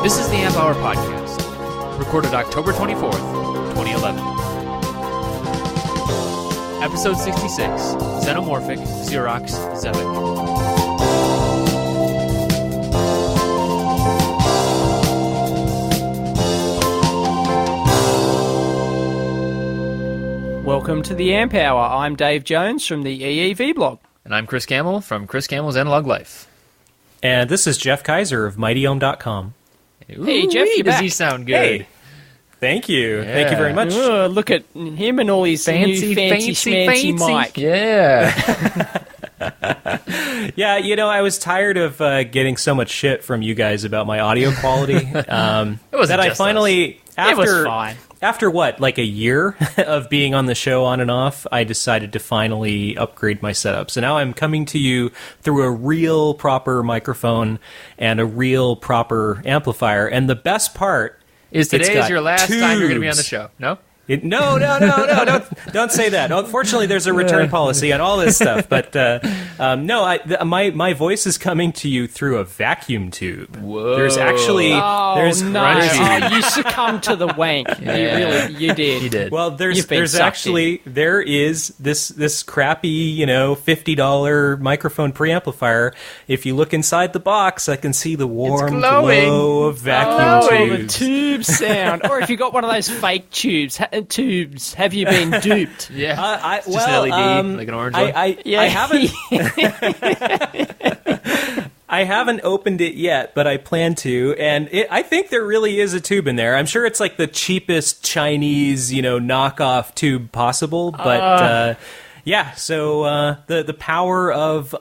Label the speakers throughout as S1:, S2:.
S1: This is the Amp Hour Podcast, recorded October 24th, 2011. Episode 66, Xenomorphic, Xerox, Xebec.
S2: Welcome to the Amp Hour. I'm Dave Jones from the EEV blog.
S1: And I'm Chris Camel from Chris Camel's Analog Life.
S3: And this is Jeff Kaiser of MightyOhm.com.
S2: Hey, Jeff, you're
S1: does
S2: back.
S1: he sound good?
S3: Hey, thank you.
S1: Yeah.
S3: Thank you very much.
S2: Look at him and all his new fancy schmancy mic.
S1: Yeah.
S3: Yeah, you know, I was tired of getting so much shit from you guys about my audio quality.
S1: It wasn't
S3: that I
S1: just
S3: finally,
S1: us.
S2: It was fine.
S3: After what, like a year of being on the show on and off, I decided to finally upgrade my setup. So now I'm coming to you through a real proper microphone and a real proper amplifier. And the best part
S1: Is today is your last time you're going to be on the show? No?
S3: No, don't say that. Unfortunately, there's a return policy on all this stuff. But no, my voice is coming to you through a vacuum tube.
S1: Whoa.
S3: There's actually
S2: There's
S3: there's
S2: no. You succumbed to the wank.
S1: Yeah.
S2: You did.
S1: He did.
S3: well,
S2: You've been
S3: there's
S2: sucked
S3: actually there is this crappy $50 microphone preamplifier. If you look inside the box, I can see the warm
S1: glowing.
S3: glow of vacuum
S2: Oh, the
S3: tubes.
S2: tube sound. Or if you got one of those fake tubes, have you been duped?
S1: Yeah.
S3: Just
S1: an LED, like an orange one?
S3: I haven't. I haven't opened it yet, but I plan to, and I think there really is a tube in there. I'm sure it's like the cheapest Chinese, knockoff tube possible, but yeah, so the power of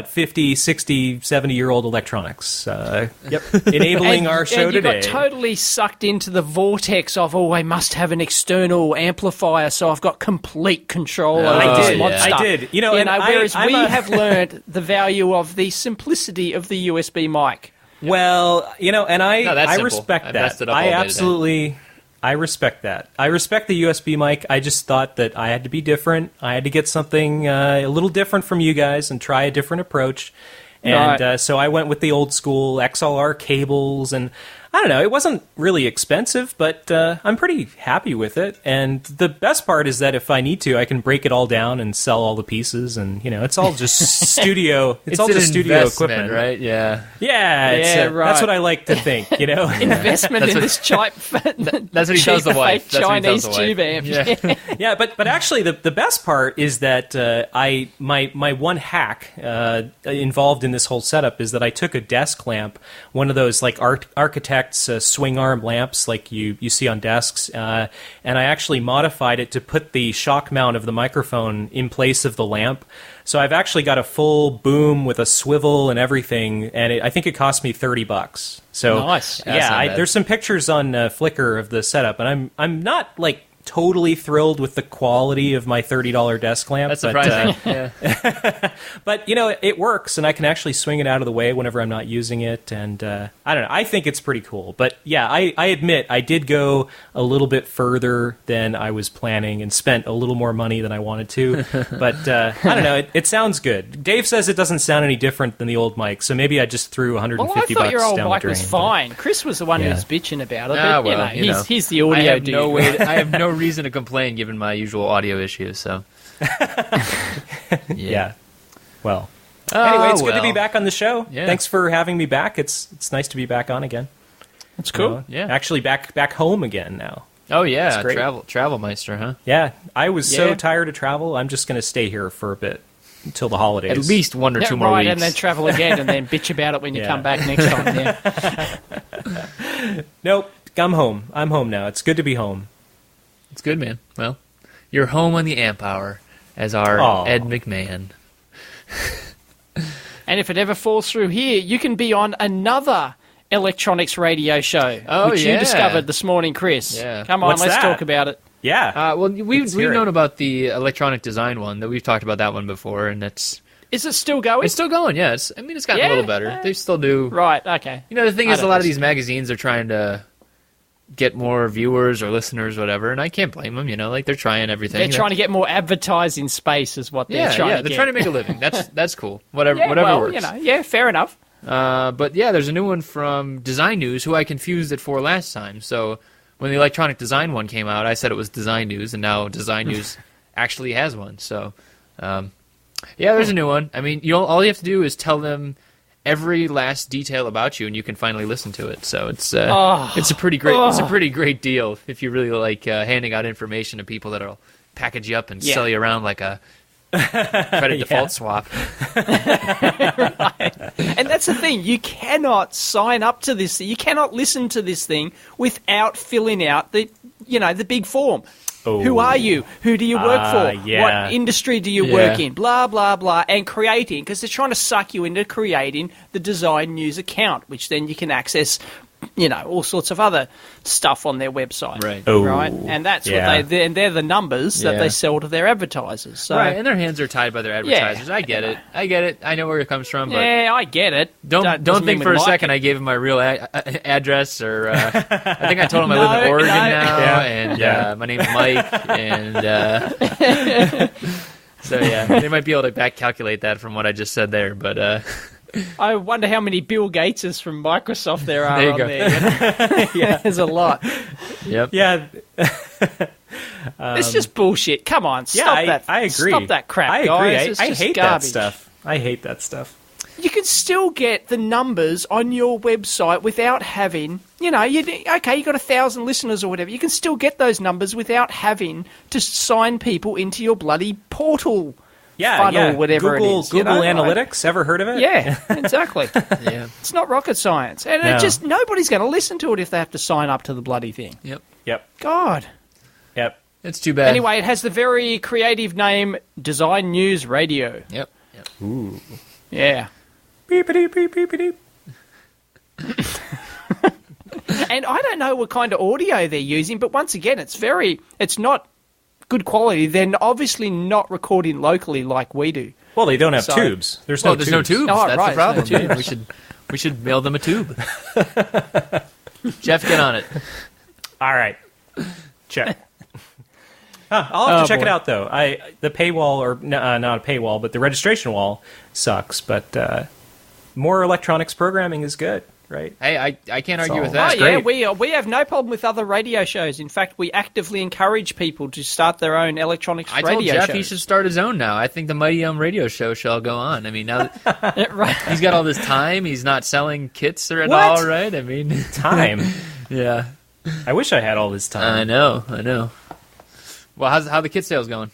S3: 50, 60, 70-year-old electronics. Yep, enabling our show
S2: and you
S3: today.
S2: got totally sucked into the vortex of, I must have an external amplifier, so I've got complete control over
S3: I
S2: this mod
S3: did.
S2: stuff.
S3: I did. And
S2: whereas
S3: I'm
S2: we
S3: a-
S2: have learned the value of the simplicity of the USB mic.
S3: Well, and
S1: No, that's
S3: I
S1: simple.
S3: respect
S1: I
S3: that.
S1: messed it up all day today.
S3: Absolutely. I respect that. I respect the USB mic. I just thought that I had to be different. I had to get something a little different from you guys and try a different approach. And
S2: Right.
S3: so I went with the old school XLR cables, and I don't know, it wasn't really expensive, but I'm pretty happy with it. And the best part is that if I need to, I can break it all down and sell all the pieces, and it's all just studio. It's all
S1: an
S3: just studio
S1: investment,
S3: equipment,
S1: right? Yeah.
S3: Yeah,
S2: right.
S3: That's what I like to think.
S2: Investment in this cheap,
S1: That's what he tells the wife.
S2: fake
S1: That's what he tells
S2: Chinese
S1: the wife.
S2: tube amp.
S1: Yeah.
S3: Yeah, but actually, the best part is that my one hack involved in this whole setup is that I took a desk lamp, one of those like architects swing arm lamps like you see on desks, and I actually modified it to put the shock mount of the microphone in place of the lamp. So I've actually got a full boom with a swivel and everything, and I think it cost me $30. So
S2: Nice.
S1: That's not
S3: yeah,
S1: bad.
S3: there's some pictures on Flickr of the setup, and I'm not like totally thrilled with the quality of my $30 desk lamp.
S1: That's surprising. Yeah.
S3: But it works, and I can actually swing it out of the way whenever I'm not using it, and I don't know. I think it's pretty cool. But yeah, I admit I did go a little bit further than I was planning and spent a little more money than I wanted to. But I don't know. It sounds good. Dave says it doesn't sound any different than the old mic, so maybe I just threw $150
S2: Well, I thought your old
S3: down
S2: mic
S3: the drain.
S2: was fine. Chris was the one who
S3: Yeah.
S2: was bitching about it.
S1: Ah,
S2: But,
S1: well,
S2: he's the audio dude.
S1: I have no reason to complain given my usual audio issues. So.
S3: Yeah. Well.
S1: Oh,
S3: Anyway, it's good to
S1: well.
S3: be back on the show.
S1: Yeah.
S3: Thanks for having me back. It's nice to be back on again.
S2: That's cool.
S1: Yeah.
S3: Actually, back home again now.
S1: Oh yeah,
S3: It's great.
S1: travel meister, huh?
S3: Yeah, I was
S2: Yeah.
S3: so tired of travel. I'm just going to stay here for a bit until the holidays.
S1: At least one or
S2: Yeah,
S1: two more
S2: right,
S1: weeks.
S2: and then travel again, and then bitch about it when you
S3: Yeah.
S2: come back next time. Yeah.
S3: Nope, I'm home. I'm home now. It's good to be home.
S1: It's good, man. Well, you're home on the Amp Hour as our
S3: Aw.
S1: Ed McMahon.
S2: And if it ever falls through here, you can be on another electronics radio show,
S1: Oh,
S2: which
S1: yeah.
S2: you discovered this morning, Chris.
S1: Yeah.
S2: Come on,
S3: What's
S2: let's
S3: that?
S2: talk about it.
S3: Yeah.
S1: Well, we've
S3: hear it.
S1: known about the electronic design one. That we've talked about that one before, and it's
S2: Is it still going?
S1: still going. Yeah, it's gotten
S2: Yeah?
S1: a little better. They still do.
S2: Right, okay.
S1: The thing
S2: I
S1: is, a
S2: don't
S1: lot of
S2: listen.
S1: these magazines are trying to get more viewers or listeners, or whatever, and I can't blame them. Like they're trying everything.
S2: They're trying to get more advertising space is what they're trying to
S1: they're
S2: get.
S1: trying to make a living. That's cool. Whatever
S2: Yeah, well,
S1: works.
S2: yeah, fair enough.
S1: But yeah, there's a new one from Design News, who I confused it for last time. So when the electronic design one came out, I said it was Design News, and now Design News actually has one. So yeah, there's a new one. I mean, all you have to do is tell them every last detail about you, and you can finally listen to it. So it's a pretty great deal if you really like handing out information to people that'll package you up and sell you around like a credit default swap.
S2: Right. And that's the thing. You cannot sign up to this. You cannot listen to this thing without filling out the big form. Oh. Who are you? Who do you work for? What industry do you work in? Blah, blah, blah. And creating, because they're trying to suck you into creating the Design News account, which then you can access, all sorts of other stuff on their website.
S1: Right.
S2: Oh. Right? And that's what they're the numbers that they sell to their advertisers. So,
S1: right, and their hands are tied by their advertisers. I get it. I know where it comes from. But
S2: I get it.
S1: Don't think for a second I gave him my real address, or I think I told him I live in Oregon now, and my name's Mike, and so they might be able to back calculate that from what I just said there, but.
S2: I wonder how many Bill Gateses from Microsoft there are on there. There's a lot.
S1: Yep.
S3: Yeah.
S2: It's just bullshit. Come on, stop that.
S3: I agree.
S2: Stop that crap,
S3: I
S2: guys.
S3: agree. I hate
S2: garbage.
S3: that stuff. I hate that stuff.
S2: You can still get the numbers on your website without having, you got 1,000 listeners or whatever. You can still get those numbers without having to sign people into your bloody portal. Funnel, whatever
S3: Google,
S2: it is.
S3: Google Analytics, ever heard of it?
S2: Yeah, exactly. It's not rocket science. And nobody's going to listen to it if they have to sign up to the bloody thing.
S1: Yep.
S2: God.
S3: Yep.
S1: It's too bad.
S2: Anyway, it has the very creative name Design News Radio.
S1: Yep.
S3: Ooh.
S2: Yeah.
S3: Beepity, beep, beepity.
S2: And I don't know what kind of audio they're using, but once again, it's not good quality. They're obviously not recording locally like we do.
S3: Well, they don't have tubes. There's no tubes.
S1: No tubes.
S2: Oh,
S1: That's
S2: right,
S1: the problem. We should mail them a tube. Jeff, get on it.
S3: All right. Check. I'll have to check it out, though. The paywall, or not a paywall, but the registration wall sucks. But more electronics programming is good, right?
S1: Hey, I can't argue with that.
S2: Oh, yeah, we have no problem with other radio shows. In fact, we actively encourage people to start their own electronics radio shows.
S1: I told Jeff he should start his own now. I think the Mighty Radio Show shall go on. I mean, now that he's got all this time, he's not selling kits at all, right? I mean,
S3: time.
S1: Yeah.
S3: I wish I had all this time.
S1: I know. Well, how the kit sales going?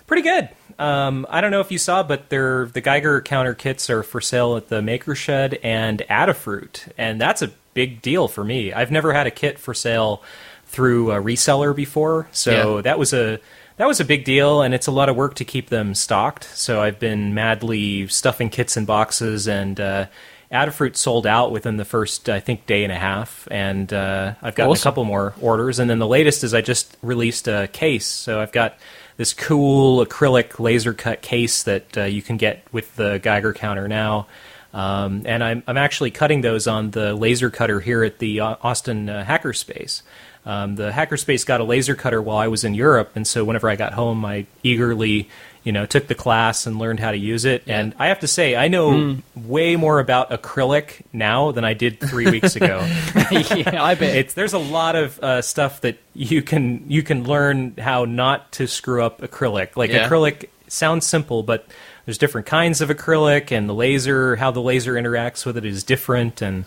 S3: Pretty good. I don't know if you saw, but the Geiger Counter kits are for sale at the Maker Shed and Adafruit, and that's a big deal for me. I've never had a kit for sale through a reseller before, so that was a big deal, and it's a lot of work to keep them stocked. So I've been madly stuffing kits in boxes, and Adafruit sold out within the first, I think, day and a half, and I've gotten a couple more orders, and then the latest is I just released a case, so I've got this cool acrylic laser cut case that you can get with the Geiger Counter now. And I'm actually cutting those on the laser cutter here at the Austin Hackerspace. The Hackerspace got a laser cutter while I was in Europe, and so whenever I got home, I eagerly took the class and learned how to use it. Yeah. And I have to say, I know way more about acrylic now than I did 3 weeks ago.
S2: Yeah, I bet.
S3: There's a lot of stuff that you can learn how not to screw up acrylic. Acrylic sounds simple, but there's different kinds of acrylic, and how the laser interacts with it is different. And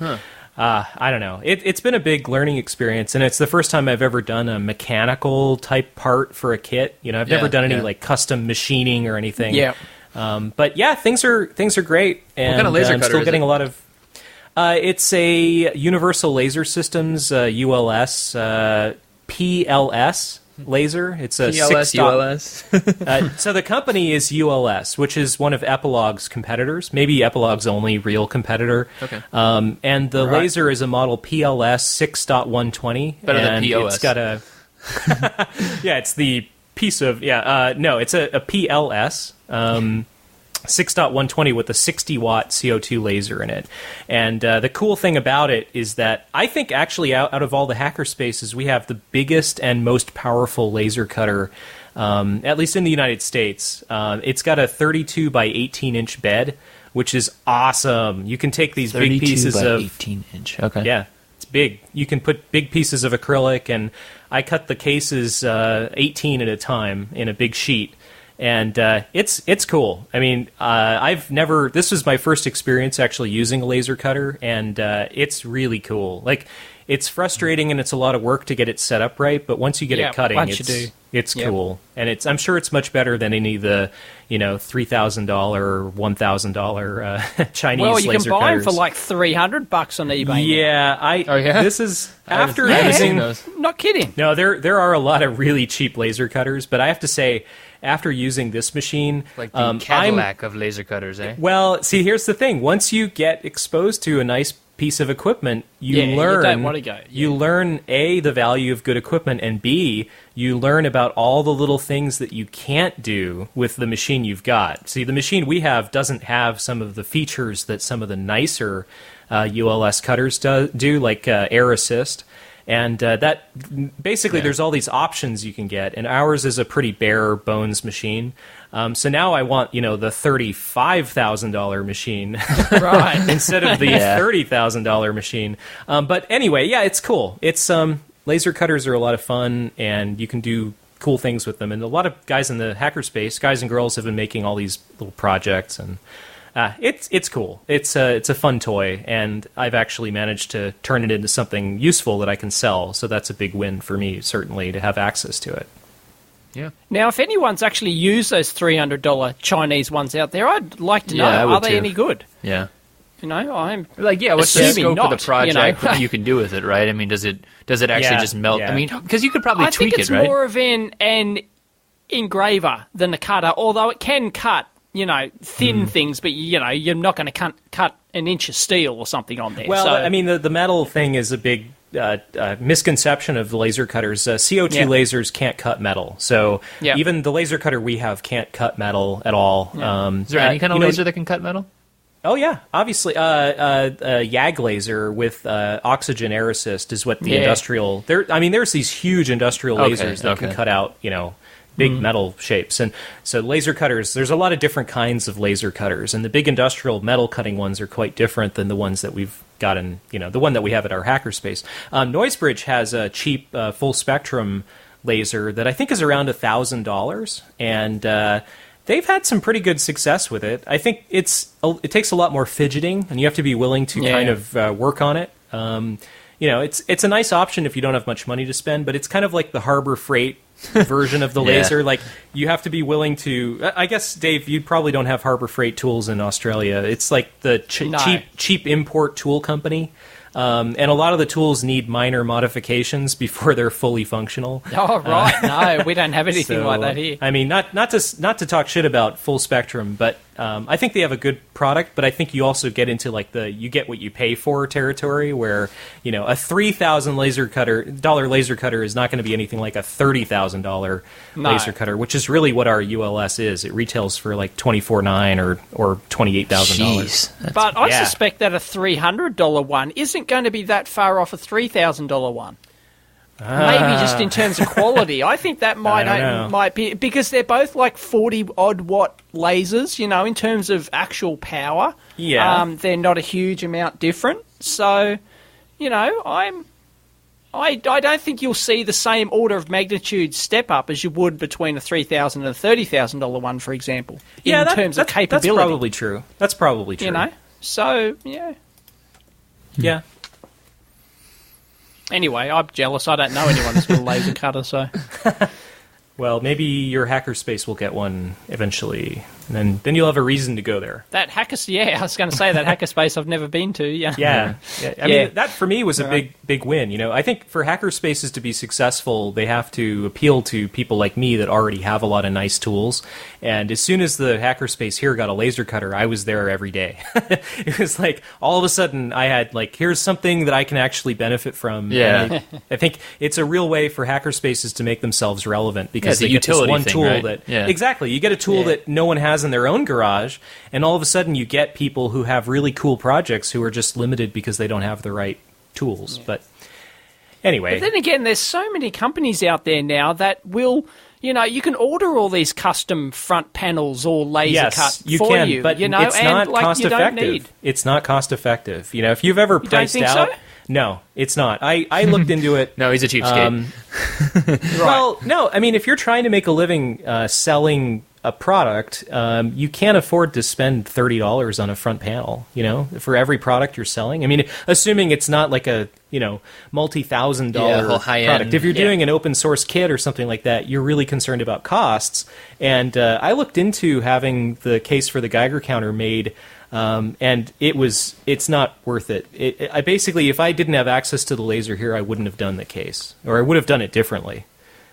S3: I don't know. It's been a big learning experience, and it's the first time I've ever done a mechanical type part for a kit. I've never done any custom machining or anything. Yeah. But yeah, things are great. And
S1: what kind of laser
S3: I'm
S1: cutter
S3: still
S1: is
S3: getting
S1: it?
S3: a lot of. It's a Universal Laser Systems ULS PLS laser. It's a
S1: PLS, ULS.
S3: So the company is ULS, which is one of Epilog's competitors. Maybe Epilog's only real competitor.
S1: Okay.
S3: And the laser is a model PLS 6.120.
S1: Better than POS.
S3: It's got a... it's the piece of... no, it's a PLS. 6.120 with a 60-watt CO2 laser in it. And the cool thing about it is that I think actually out of all the hackerspaces, we have the biggest and most powerful laser cutter at least in the United States. It's got a 32 by 18 inch bed, which is awesome. You can take these big pieces of
S1: 18 inch. Okay.
S3: Yeah, it's big. You can put big pieces of acrylic, and I cut the cases 18 at a time in a big sheet. And it's cool. I mean, this was my first experience actually using a laser cutter, and it's really cool. Like, it's frustrating and it's a lot of work to get it set up right, but once you get it cutting, it's cool. And I'm sure it's much better than any of the, $3,000 or $1,000 Chinese laser cutters.
S2: Well, you can buy them for like $300 on eBay.
S3: Yeah, This is after using those.
S2: Not kidding.
S3: No, there are a lot of really cheap laser cutters, but I have to say, after using this machine,
S1: like the Cadillac of laser cutters, eh?
S3: Well, see, here's the thing: once you get exposed to a nice piece of equipment, you learn.
S2: You don't want to go. Yeah.
S3: You learn A, the value of good equipment, and B, you learn about all the little things that you can't do with the machine you've got. See, the machine we have doesn't have some of the features that some of the nicer ULS cutters do, like air assist. And that basically, there's all these options you can get, and ours is a pretty bare bones machine. So now I want, the $35,000 machine,
S2: right,
S3: instead of the $30,000 machine. But anyway, yeah, it's cool. It's laser cutters are a lot of fun, and you can do cool things with them. And a lot of guys in the hackerspace, guys and girls, have been making all these little projects and. It's cool. It's a fun toy, and I've actually managed to turn it into something useful that I can sell. So that's a big win for me, certainly, to have access to it.
S1: Yeah.
S2: Now, if anyone's actually used those $300 Chinese ones out there, I'd like to know: are they any good?
S1: Yeah.
S2: I'm
S1: like, what's the scope of the project? What you can do with it, right? I mean, does it actually just melt?
S3: Yeah.
S1: I mean, because you could probably tweak it, right?
S2: I think it's more of an engraver than a cutter, although it can cut. Thin things, but you're not going to cut an inch of steel or something on there.
S3: Well, I mean, the metal thing is a big misconception of the laser cutters. CO2 lasers can't cut metal, so even the laser cutter we have can't cut metal at all.
S1: Yeah. Is there any kind of laser that can cut metal?
S3: Oh yeah, obviously, YAG laser with oxygen air assist is what the industrial. There's these huge industrial lasers that can cut out, big metal shapes. And so laser cutters, there's a lot of different kinds of laser cutters, and the big industrial metal cutting ones are quite different than the ones that we've got in, the one that we have at our hackerspace. Noisebridge has a cheap full spectrum laser that I think is around $1,000, and they've had some pretty good success with it. I think it takes a lot more fidgeting, and you have to be willing to kind of work on it. It's a nice option if you don't have much money to spend, but it's kind of like the Harbor Freight version of the laser. Like, you have to be willing to. I guess, Dave, you probably don't have Harbor Freight tools in Australia. It's like the cheap import tool company. And a lot of the tools need minor modifications before they're fully functional.
S2: Oh, right. No, we don't have anything like that here.
S3: I mean, not to talk shit about Full Spectrum, but I think they have a good product, but I think you also get into like you get what you pay for territory, where a $3,000 laser cutter is not going to be anything like a $30,000 laser cutter, which is really what our ULS is. It retails for like $24,900 or $28,000.
S2: But I suspect that a $300 one isn't going to be that far off a $3,000 one. Maybe just in terms of quality. I think that might be, because they're both like 40-odd watt lasers, in terms of actual power.
S3: Yeah.
S2: They're not a huge amount different. So, I don't think you'll see the same order of magnitude step up as you would between a $3,000 and a $30,000 one, for example, in terms of capability.
S3: That's probably true. That's probably true.
S2: So, yeah.
S3: Yeah.
S2: Anyway, I'm jealous. I don't know anyone that's got a laser cutter, so...
S3: Well, maybe your hackerspace will get one eventually, and then you'll have a reason to go there.
S2: I was going to say that hackerspace I've never been to.
S3: Yeah. I mean, that for me was a big win. I think for hackerspaces to be successful, they have to appeal to people like me that already have a lot of nice tools. And as soon as the hackerspace here got a laser cutter, I was there every day. It was like all of a sudden I had here's something that I can actually benefit from.
S1: Yeah,
S3: I think it's a real way for hackerspaces to make themselves relevant, because they get this one tool exactly. You get a tool that no one has in their own garage, and all of a sudden you get people who have really cool projects who are just limited because they don't have the right tools. But anyway,
S2: then again, there's so many companies out there now that will, you can order all these custom front panels all laser cut
S3: you
S2: for
S3: can,
S2: you.
S3: but
S2: you know,
S3: it's
S2: and
S3: not
S2: like,
S3: cost
S2: you don't
S3: effective.
S2: need.
S3: It's not cost effective. You know, if you've ever
S2: don't
S3: priced
S2: think
S3: out,
S2: so?
S3: no, it's not. I looked into it.
S1: No, he's a cheapskate.
S3: Well, no, I mean, if you're trying to make a living selling a product, you can't afford to spend $30 on a front panel, you know, for every product you're selling. I mean, assuming it's not like a, multi-$1,000
S1: whole high-end.
S3: product. If you're doing an open source kit or something like that, you're really concerned about costs. And I looked into having the case for the Geiger counter made, and it's not worth it. I basically, if I didn't have access to the laser here, I wouldn't have done the case, or I would have done it differently.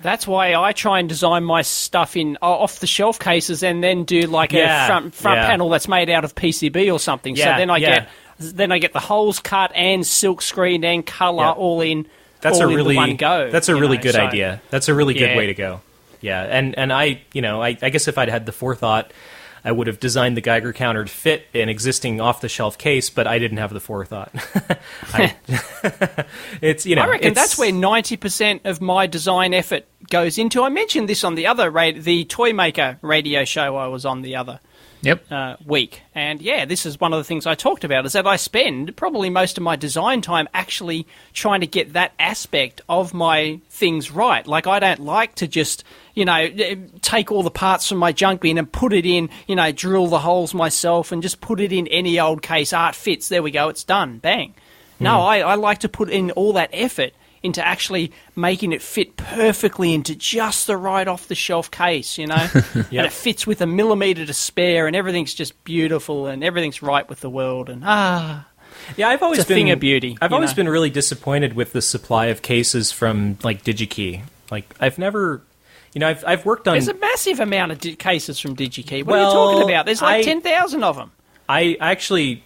S2: That's why I try and design my stuff in off-the-shelf cases, and then do like a front panel that's made out of PCB or something. So then I get the holes cut and silk screened and color all in.
S3: That's
S2: all
S3: a really
S2: in one go.
S3: That's a really good idea. That's a really good way to go. Yeah, and I guess if I'd had the forethought, I would have designed the Geiger counter to fit an existing off-the-shelf case, but I didn't have the forethought. I reckon
S2: that's where 90% of my design effort goes into. I mentioned this on the Toy Maker radio show I was on the other week. And this is one of the things I talked about, is that I spend probably most of my design time actually trying to get that aspect of my things right. Like, I don't like to just, take all the parts from my junk bin and put it in, drill the holes myself and just put it in any old case. It fits. There we go. It's done. Bang. No, I like to put in all that effort into actually making it fit perfectly into just the right off-the-shelf case, And it fits with a millimetre to spare, and everything's just beautiful, and everything's right with the world, and
S3: I've always been
S2: thing of beauty.
S3: I've always been really disappointed with the supply of cases from like DigiKey. Like, I've never, I've worked on.
S2: There's a massive amount of cases from DigiKey. What are you talking about? There's like 10,000 of them.
S3: I actually,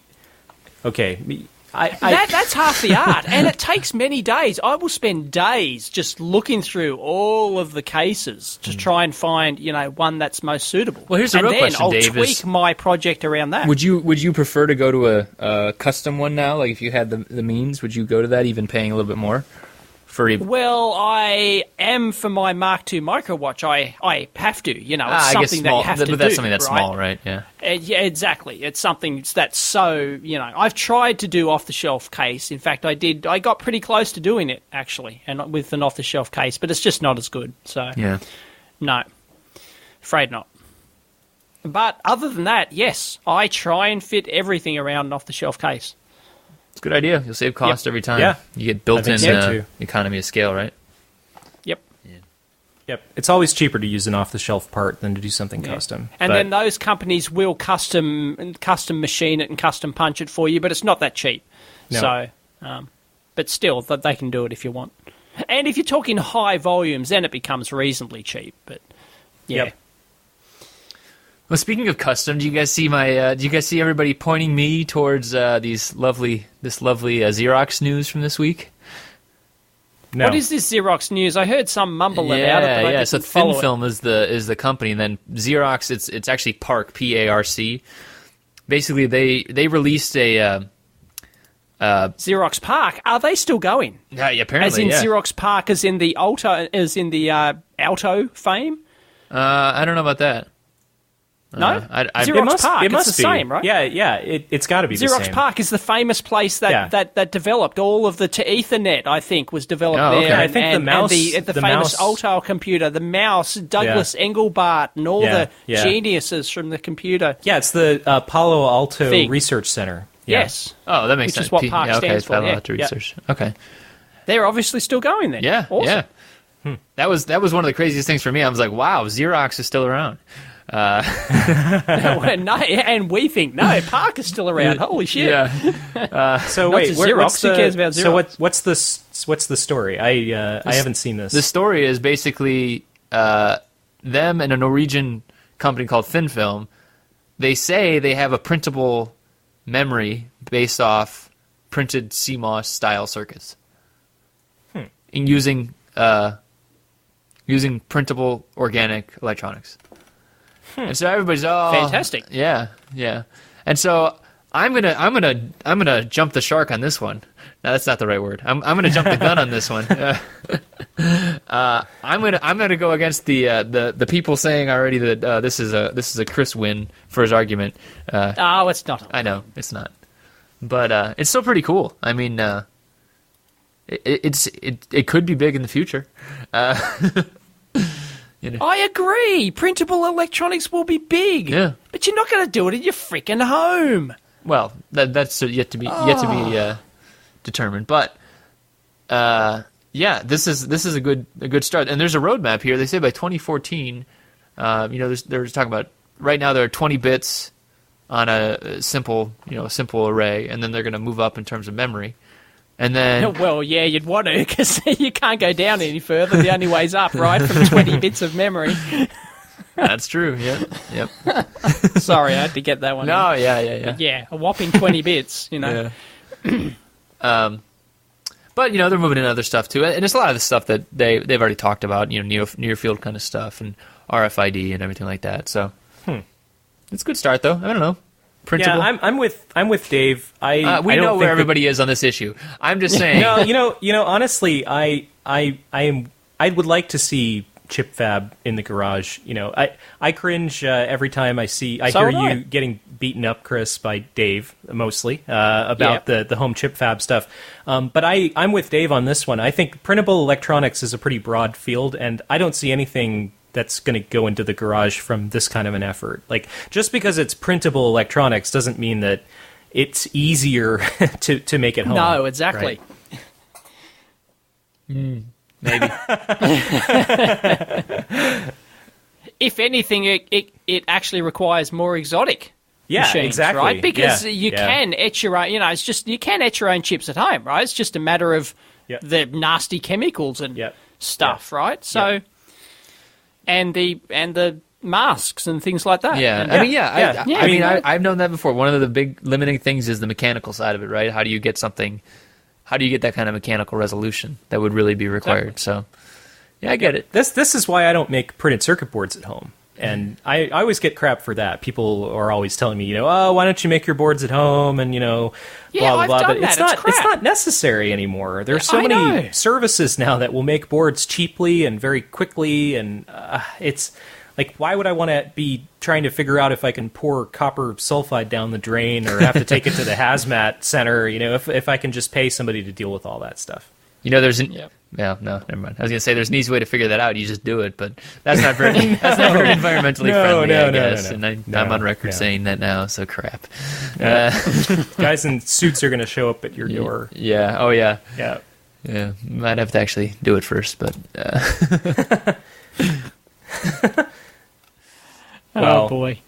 S3: okay.
S2: That's half the art, and it takes many days. I will spend days just looking through all of the cases to try and find, one that's most suitable.
S1: Well, here's the real question,
S2: I'll
S1: Dave.
S2: tweak my project around that.
S1: Would you prefer to go to a custom one now? Like, if you had the means, would you go to that, even paying a little bit more?
S2: Well, I am for my Mark II micro watch. I have to, it's something that you have to do.
S1: But that's something that's
S2: right?
S1: small, right? Yeah.
S2: Yeah, exactly. It's something that's so, I've tried to do off-the-shelf case. In fact, I got pretty close to doing it, actually, and with an off-the-shelf case, but it's just not as good. So, no, afraid not. But other than that, yes, I try and fit everything around an off-the-shelf case.
S1: It's a good idea. You'll save cost every time.
S3: Yeah.
S1: You get built-in
S3: so
S1: economy of scale, right?
S2: Yep.
S1: Yeah.
S3: Yep. It's always cheaper to use an off-the-shelf part than to do something custom.
S2: And then those companies will custom machine it and custom punch it for you, but it's not that cheap.
S3: No.
S2: So, but still, they can do it if you want. And if you're talking high volumes, then it becomes reasonably cheap. But yeah.
S3: Yep.
S1: Well, speaking of custom, do you guys see do you guys see everybody pointing me towards this lovely Xerox news from this week?
S3: No.
S2: What is this Xerox news? I heard some mumble about it, but I didn't
S1: So
S2: follow
S1: Thin Film is the company, and then Xerox, it's actually PARC, PARC. Basically, they released a
S2: Xerox PARC. Are they still going?
S1: Yeah, apparently.
S2: As in Xerox PARC, as in the Alto fame.
S1: I don't know about that.
S2: No, Xerox PARC.
S3: It must
S2: it's
S3: be
S2: the same, right?
S3: Yeah. It's got to be the same.
S2: Xerox PARC is the famous place that developed all of the Ethernet. I think was developed there.
S1: Okay.
S3: I think the mouse,
S2: the famous
S3: mouse,
S2: Alto computer, the mouse, Douglas Engelbart, and all the geniuses from the computer.
S3: Yeah, it's the Palo Alto Research Center. Yeah.
S2: Yes.
S1: Oh, that makes
S2: Which
S1: sense.
S2: is what PARC stands for.
S1: Palo Alto Research. Okay.
S2: They're obviously still going then.
S1: Yeah.
S2: Awesome.
S1: Yeah. That was one of the craziest things for me. I was like, wow, Xerox is still around.
S2: And we think PARC is still around. Holy shit!
S3: Yeah. So
S2: Not
S3: wait,
S2: just Xerox. Who cares about Xerox?
S3: So what's the story? I haven't seen this.
S1: The story is basically them and a Norwegian company called Thin Film. They say they have a printable memory based off printed CMOS style circuits, and using printable organic electronics. And so everybody's
S2: fantastic.
S1: Yeah. And so I'm gonna jump the shark on this one. No, that's not the right word. I'm gonna jump the gun on this one. I'm gonna go against the people saying already that this is a Chris win for his argument.
S2: It's not.
S1: I know it's not, but it's still pretty cool. I mean, it could be big in the future.
S2: I agree. Printable electronics will be big.
S1: Yeah.
S2: But you're not going to do it in your freaking home.
S1: Well, that's yet to be determined. But this is a good start. And there's a roadmap here. They say by 2014, they're talking about right now there are 20 bits on a simple array, and then they're going to move up in terms of memory. And then,
S2: well, yeah, you'd want to, because you can't go down any further. The only way's up, right, from 20 bits of memory.
S1: That's true. Yeah. Yep.
S2: Sorry, I had to get that one.
S1: No,
S2: in.
S1: yeah.
S2: But yeah, a whopping 20 bits.
S1: Yeah. But they're moving into other stuff too, and it's a lot of the stuff that they've already talked about. Near field kind of stuff and RFID and everything like that. So, it's a good start though. I don't know. Printable.
S3: Yeah, I'm with Dave.
S1: We know where everybody is on this issue. I'm just saying.
S3: No, honestly, I would like to see chip fab in the garage. I cringe every time I hear you getting beaten up, Chris, by Dave mostly about the home chip fab stuff. But I'm with Dave on this one. I think printable electronics is a pretty broad field, and I don't see anything that's going to go into the garage from this kind of an effort. Like, just because it's printable electronics doesn't mean that it's easier to make it home.
S2: No, exactly.
S1: Right? Maybe.
S2: If anything, it actually requires more exotic machines,
S3: exactly.
S2: right? Because you can etch your own. It's just you can etch your own chips at home, right? It's just a matter of the nasty chemicals and stuff, right? So. And the masks and things like that.
S1: Yeah, I've known that before. One of the big limiting things is the mechanical side of it, right? How do you get that kind of mechanical resolution that would really be required? Exactly. So, yeah, I get it.
S3: This is why I don't make printed circuit boards at home. And I always get crap for that. People are always telling me, why don't you make your boards at home and, blah, blah, blah. But it's not necessary anymore. There's so many services now that will make boards cheaply and very quickly. And it's like, why would I want to be trying to figure out if I can pour copper sulfide down the drain or have to take it to the hazmat center, if I can just pay somebody to deal with all that stuff.
S1: There's no, never mind. I was going to say there's an easy way to figure that out. You just do it, but that's not very environmentally friendly, I guess. And I'm on record saying that now, so crap.
S3: Guys in suits are going to show up at your door.
S1: Yeah. Oh, yeah.
S3: Yeah.
S1: Yeah. Might have to actually do it first, but...
S2: Oh, boy.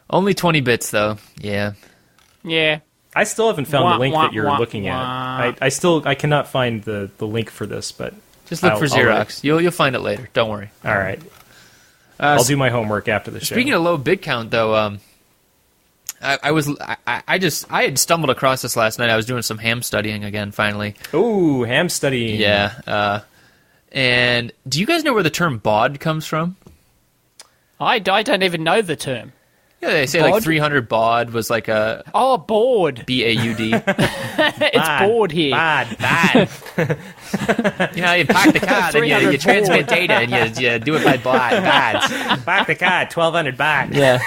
S1: Only 20 bits, though. Yeah.
S2: Yeah.
S3: I still haven't found the link that you're looking at. I cannot find the link for this, but
S1: just look for Xerox. You'll find it later. Don't worry.
S3: All right. I'll do my homework after the show.
S1: Speaking of low bit count, though, I had stumbled across this last night. I was doing some ham studying again. Finally.
S3: Ooh, ham studying.
S1: Yeah. And do you guys know where the term baud comes from?
S2: I don't even know the term.
S1: Yeah, they say
S2: Baud?
S1: like 300 baud was like a...
S2: Oh, board.
S1: B-A-U-D.
S2: It's board here.
S1: Bad. You park the car, then you transmit data, and you do it by baud.
S3: Park the car, 1,200 baht.
S1: Yeah.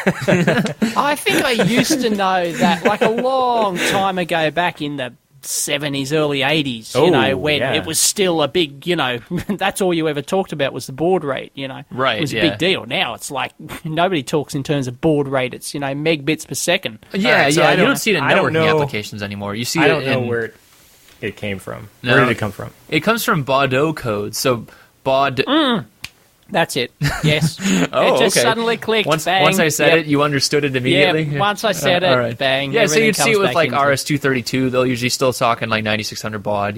S2: I think I used to know that like a long time ago back in the 70s, early 80s, when it was still a big, that's all you ever talked about was the baud rate,
S1: Right,
S2: it was a big deal. Now it's like nobody talks in terms of baud rate. It's, meg-bits per second.
S1: Yeah, you don't see it in networking applications anymore. You see
S3: I don't know where it came from.
S1: No,
S3: where did it come from?
S1: It comes from Bordeaux code. So baud...
S2: That's it. Yes. It just suddenly clicked.
S1: Once
S2: bang.
S1: I said it, you understood it immediately?
S2: Yeah, once I said it,
S1: right.
S2: bang.
S1: Yeah, so you'd see it with like
S2: into
S1: RS-232, they'll usually still talking like 9600 baud.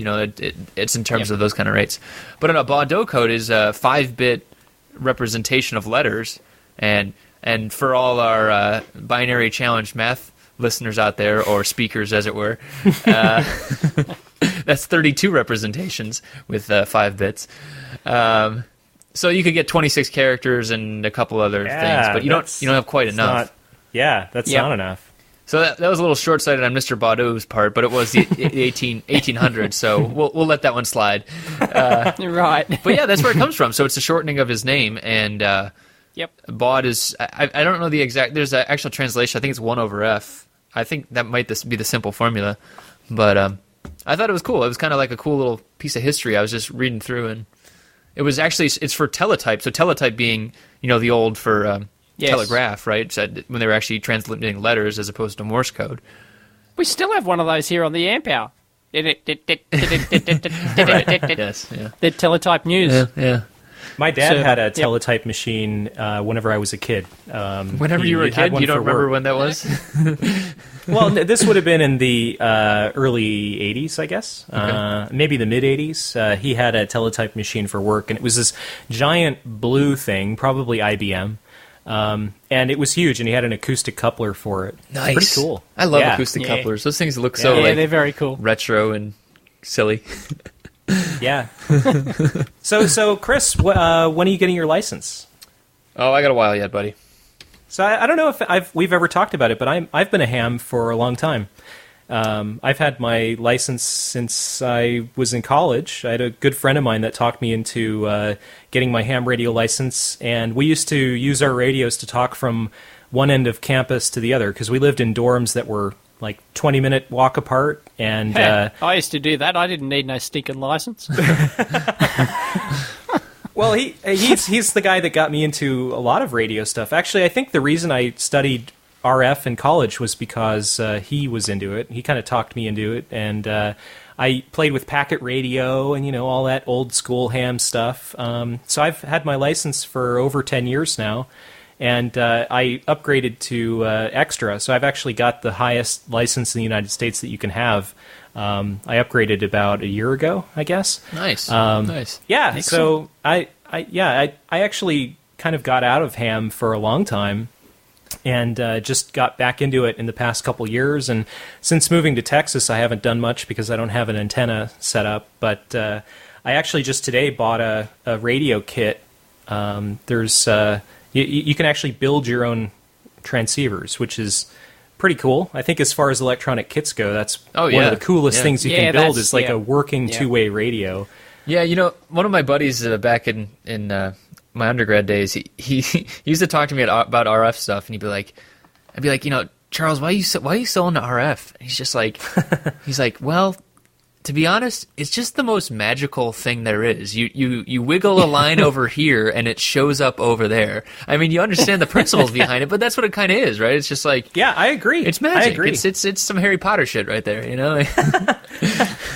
S1: It's in terms of those kind of rates. But a Bordeaux code is a 5-bit representation of letters, and for all our binary challenge math listeners out there, or speakers as it were, that's 32 representations with 5 bits. So you could get 26 characters and a couple other things, but you don't have quite enough.
S3: That's not enough.
S1: So that was a little short-sighted on Mr. Baudou's part, but it was the 1800s, so we'll let that one slide.
S2: Right.
S1: But yeah, that's where it comes from. So it's a shortening of his name, and
S2: Yep.
S1: Baud is, I don't know the exact, there's an actual translation, I think it's 1 over F. I think that might be the simple formula, but I thought it was cool. It was kind of like a cool little piece of history I was just reading through, and it was actually, it's for teletype, so teletype being, the old for
S2: Yes.
S1: telegraph, right? So when they were actually translating letters as opposed to Morse code.
S2: We still have one of those here on the amp hour.
S1: Right. Yes, yeah.
S2: The teletype news.
S1: Yeah.
S3: My dad had a teletype machine whenever I was a kid.
S1: Whenever you were a kid, you don't remember when that was?
S3: Well, this would have been in the early 80s, I guess. Okay. Maybe the mid-80s. He had a teletype machine for work, and it was this giant blue thing, probably IBM. And it was huge, and he had an acoustic coupler for it.
S1: Nice.
S3: Pretty cool.
S1: I love acoustic couplers. Those things look so
S2: they're very cool.
S1: Retro and silly.
S3: Yeah. So Chris, when are you getting your license?
S1: Oh, I got a while yet, buddy.
S3: So I don't know if we've ever talked about it, but I've been a ham for a long time. I've had my license since I was in college. I had a good friend of mine that talked me into getting my ham radio license, and we used to use our radios to talk from one end of campus to the other because we lived in dorms that were like 20-minute walk apart. And
S2: I used to do that. I didn't need no stinking license.
S3: Well, he's the guy that got me into a lot of radio stuff. Actually, I think the reason I studied RF in college was because he was into it. He kind of talked me into it, and I played with packet radio and all that old school ham stuff. So I've had my license for over 10 years now, and I upgraded to extra. So I've actually got the highest license in the United States that you can have. I upgraded about a year ago, I guess.
S1: Nice.
S3: Nice. Yeah. Excellent. So I actually kind of got out of ham for a long time. And just got back into it in the past couple years. And since moving to Texas, I haven't done much because I don't have an antenna set up. But I actually just today bought a radio kit. There's you can actually build your own transceivers, which is pretty cool. I think as far as electronic kits go, that's one of the coolest things you can build is like a working two-way radio.
S1: Yeah, one of my buddies back in my undergrad days, he used to talk to me about RF stuff, and I'd be like, Charles, why are you so into RF? And he's just like, well, to be honest, it's just the most magical thing there is. You wiggle a line over here, and it shows up over there. I mean, you understand the principles behind it, but that's what it kind of is, right? It's just like,
S3: yeah, I agree.
S1: It's magic.
S3: I agree.
S1: It's some Harry Potter shit right there,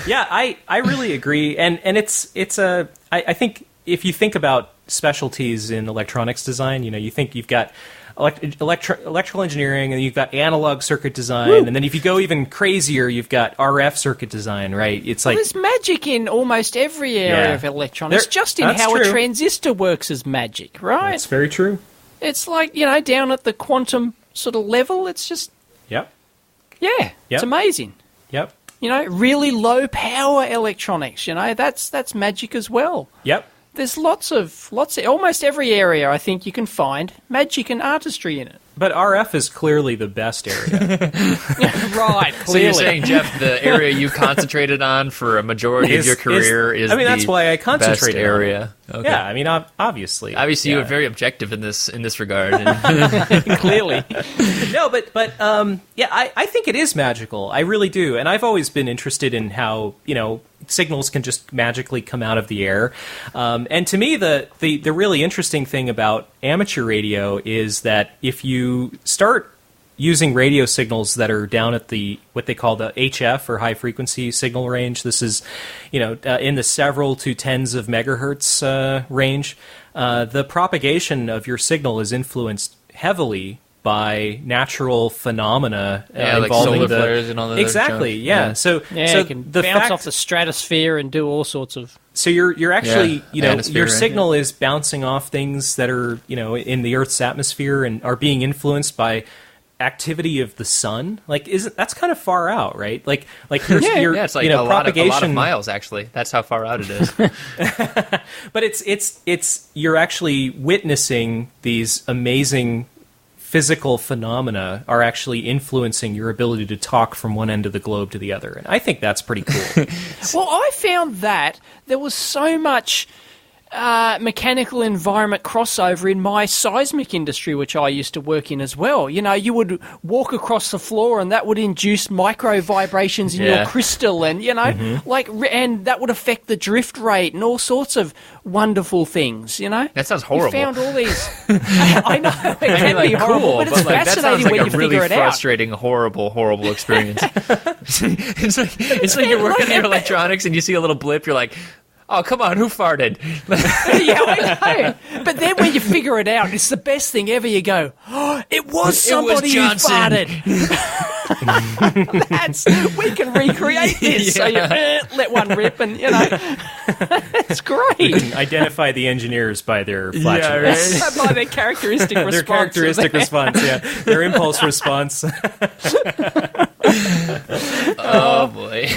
S3: Yeah, I really agree, and I think if you think about specialties in electronics design, you think you've got electrical engineering, and you've got analog circuit design, and then if you go even crazier, you've got RF circuit design, right? It's like
S2: there's magic in almost every area of electronics, just in how a transistor works is magic, right?
S3: That's very true.
S2: It's like, down at the quantum sort of level, it's just... It's amazing.
S3: Yep.
S2: Really low power electronics, that's magic as well.
S3: Yep.
S2: There's lots of almost every area I think you can find magic and artistry in it.
S3: But RF is clearly the best area.
S2: Right, clearly.
S1: So you're saying, Jeff, the area you concentrated on for a majority of your career is
S3: that's why I concentrated
S1: best area. Okay.
S3: Yeah, I mean, obviously.
S1: Obviously, you were very objective in this regard.
S2: Clearly.
S3: No, but I think it is magical. I really do. And I've always been interested in how, signals can just magically come out of the air. And to me, the really interesting thing about amateur radio is that if you start using radio signals that are down at what they call the HF or high frequency signal range, this is in the several to tens of megahertz range, the propagation of your signal is influenced heavily by natural phenomena
S1: like
S3: involving
S1: solar flares and all that.
S3: Exactly, yeah. So
S2: it can bounce off the stratosphere and do all sorts of.
S3: So you're actually your
S1: right,
S3: signal is bouncing off things that are in the Earth's atmosphere and are being influenced by activity of the sun. Like, that's kind of far out, right? Like
S1: it's like a lot of miles actually. That's how far out it is.
S3: But it's you're actually witnessing these amazing physical phenomena are actually influencing your ability to talk from one end of the globe to the other. And I think that's pretty cool.
S2: Well, I found that there was so much mechanical environment crossover in my seismic industry, which I used to work in as well. You know, you would walk across the floor and that would induce micro vibrations in your crystal, and, you know, and that would affect the drift rate and all sorts of wonderful things, you know?
S1: That sounds horrible.
S2: You found all these... I know, it can be horrible,
S1: cool,
S2: but it's fascinating when you
S1: really
S2: figure it out.
S1: frustrating, horrible experience. it's like you're working in your electronics and you see a little blip, you're like, oh, come on, who farted?
S2: Yeah, I know. But then when you figure it out, it's the best thing ever. You go, oh, it was somebody who farted. We can recreate this. So you let one rip and, you know, it's great.
S3: You can identify the engineers by their flatulence.
S2: Right. By their characteristic response.
S3: Their characteristic response, their impulse response.
S1: Oh, boy.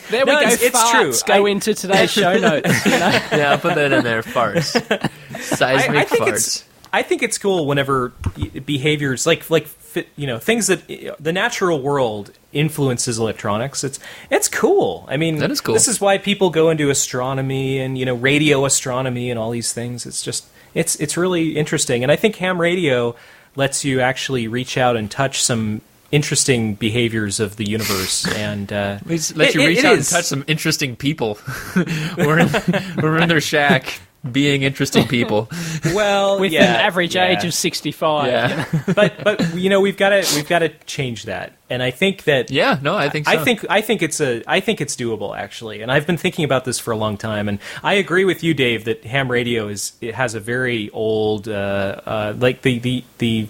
S2: There we go.
S3: It's
S2: farts
S3: true.
S2: Go into today's show notes. You know?
S1: Yeah, I'll put that in there. Farts. Seismic farts.
S3: I think it's cool whenever behaviors like things that the natural world influences electronics. It's cool. I mean,
S1: that is cool.
S3: This is why people go into astronomy and, you know, radio astronomy and all these things. It's just it's really interesting, and I think ham radio lets you actually reach out and touch some interesting behaviors of the universe, and
S1: let you reach out and touch some interesting people. we're in their shack being interesting people.
S3: Well,
S2: with an average age of 65.
S1: Yeah.
S3: but you know, we've got to change that, and I think that
S1: I think so.
S3: I think it's doable, actually, and I've been thinking about this for a long time, and I agree with you, Dave, that ham radio has a very old like the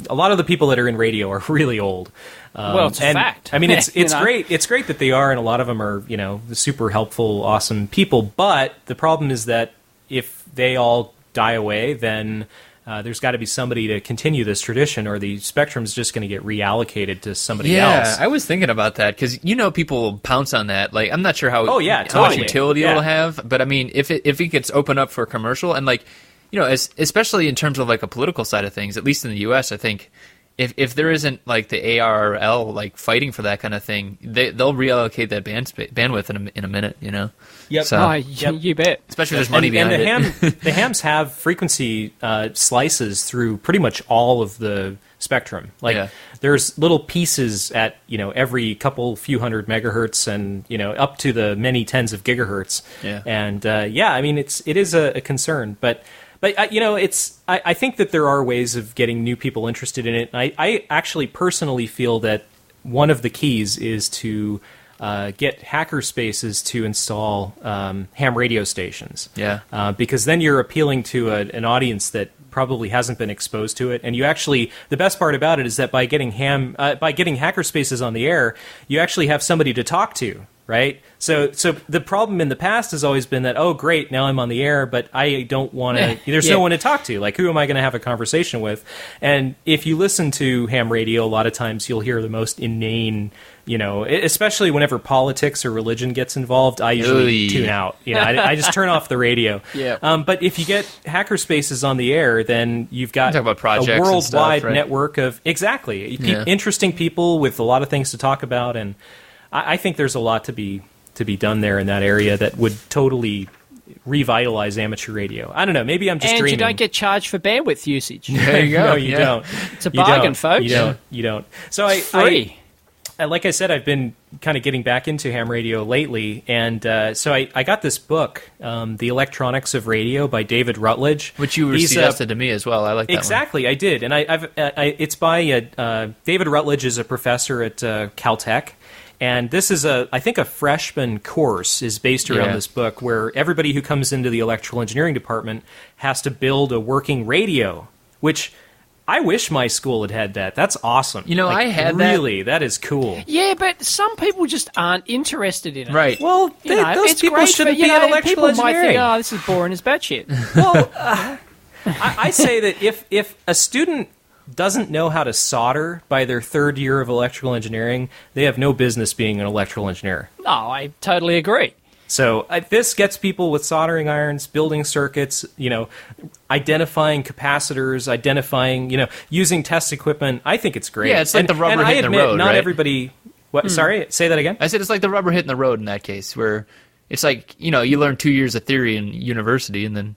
S3: a lot of the people that are in radio are really old.
S2: Well, it's a fact.
S3: I mean, it's great. It's great that they are, and a lot of them are, you know, super helpful, awesome people. But the problem is that if they all die away, then there's got to be somebody to continue this tradition, or the spectrum's just going to get reallocated to somebody else.
S1: Yeah, I was thinking about that because, you know, people pounce on that. Like, I'm not sure how much utility it'll have, but I mean, if it gets opened up for commercial, and like, you know, especially in terms of like a political side of things, at least in the U.S., I think if there isn't like the ARRL like fighting for that kind of thing, they'll reallocate that bandwidth in a minute, you know.
S2: Yep. So, you bet.
S1: Especially if there's money behind it.
S3: The hams have frequency slices through pretty much all of the spectrum. Like there's little pieces at, you know, every few hundred megahertz, and, you know, up to the many tens of gigahertz.
S1: Yeah.
S3: And I mean, it is a concern, but you know, I think that there are ways of getting new people interested in it. And I actually personally feel that one of the keys is to get hackerspaces to install ham radio stations.
S1: Yeah.
S3: Because then you're appealing to an audience that probably hasn't been exposed to it, and you actually, the best part about it is that by getting hackerspaces on the air, you actually have somebody to talk to. Right? So the problem in the past has always been that, oh, great, now I'm on the air, but I don't want to, there's no one to talk to. Like, who am I going to have a conversation with? And if you listen to ham radio, a lot of times you'll hear the most inane, you know, especially whenever politics or religion gets involved, I usually tune out. You know, I just turn off the radio.
S2: Yeah.
S3: But if you get hackerspaces on the air, then you've got
S1: talk about projects
S3: a worldwide
S1: and stuff, right?
S3: network of, interesting people with a lot of things to talk about, and I think there's a lot to be done there in that area that would totally revitalize amateur radio. I don't know. Maybe I'm just dreaming.
S2: And you don't get charged for bandwidth usage.
S1: There you go.
S3: No, you don't.
S2: It's a bargain, folks.
S3: You don't. So
S2: free.
S3: Like I said, I've been kind of getting back into ham radio lately, and so I got this book, The Electronics of Radio by David Rutledge,
S1: which you suggested to me as well. I like that
S3: exactly. I did, and it's by David Rutledge is a professor at Caltech. And this is I think a freshman course is based around this book, where everybody who comes into the electrical engineering department has to build a working radio, which I wish my school had that. That's awesome.
S1: You know, I had
S3: that. Really, that is cool.
S2: Yeah, but some people just aren't interested in it.
S1: Right.
S3: Well, those people shouldn't be in electrical engineering.
S2: Might think, oh, this is boring as batshit.
S3: Well, I say that if a student doesn't know how to solder by their third year of electrical engineering, they have no business being an electrical engineer.
S2: No, I totally agree.
S3: So this gets people with soldering irons, building circuits, identifying capacitors, using test equipment. I think it's great.
S1: Yeah, it's like the rubber hitting the road,
S3: not
S1: right?
S3: everybody... What? Sorry, say that again?
S1: I said it's like the rubber hitting the road in that case, where it's like, you learn 2 years of theory in university, and then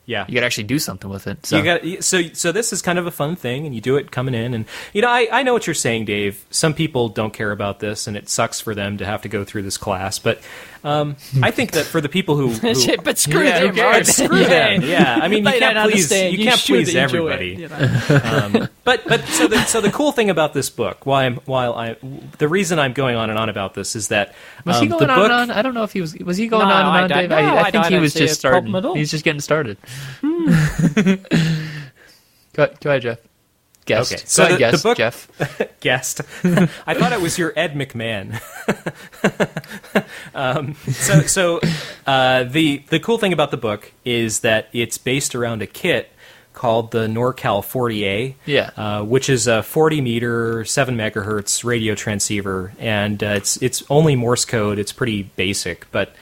S1: you got to actually do something with it. So.
S3: So this is kind of a fun thing, and you do it coming in. And, I know what you're saying, Dave. Some people don't care about this, and it sucks for them to have to go through this class. But I think that for the people who
S2: but screw them, right?
S3: Screw them. Yeah, I mean, you can't please everybody.
S2: It,
S3: But so the cool thing about this book, the reason I'm going on and on about this is that
S1: was he going on and on? I don't know if he was he going on and on, Dave? I think he was just starting. He's just getting started. Go ahead, Jeff. Guest.
S3: Okay, so
S1: the book,
S3: Jeff. Guest. I thought it was your Ed McMahon. The cool thing about the book is that it's based around a kit called the NorCal 40A, which is a 40-meter, 7 megahertz radio transceiver, and it's only Morse code. It's pretty basic, but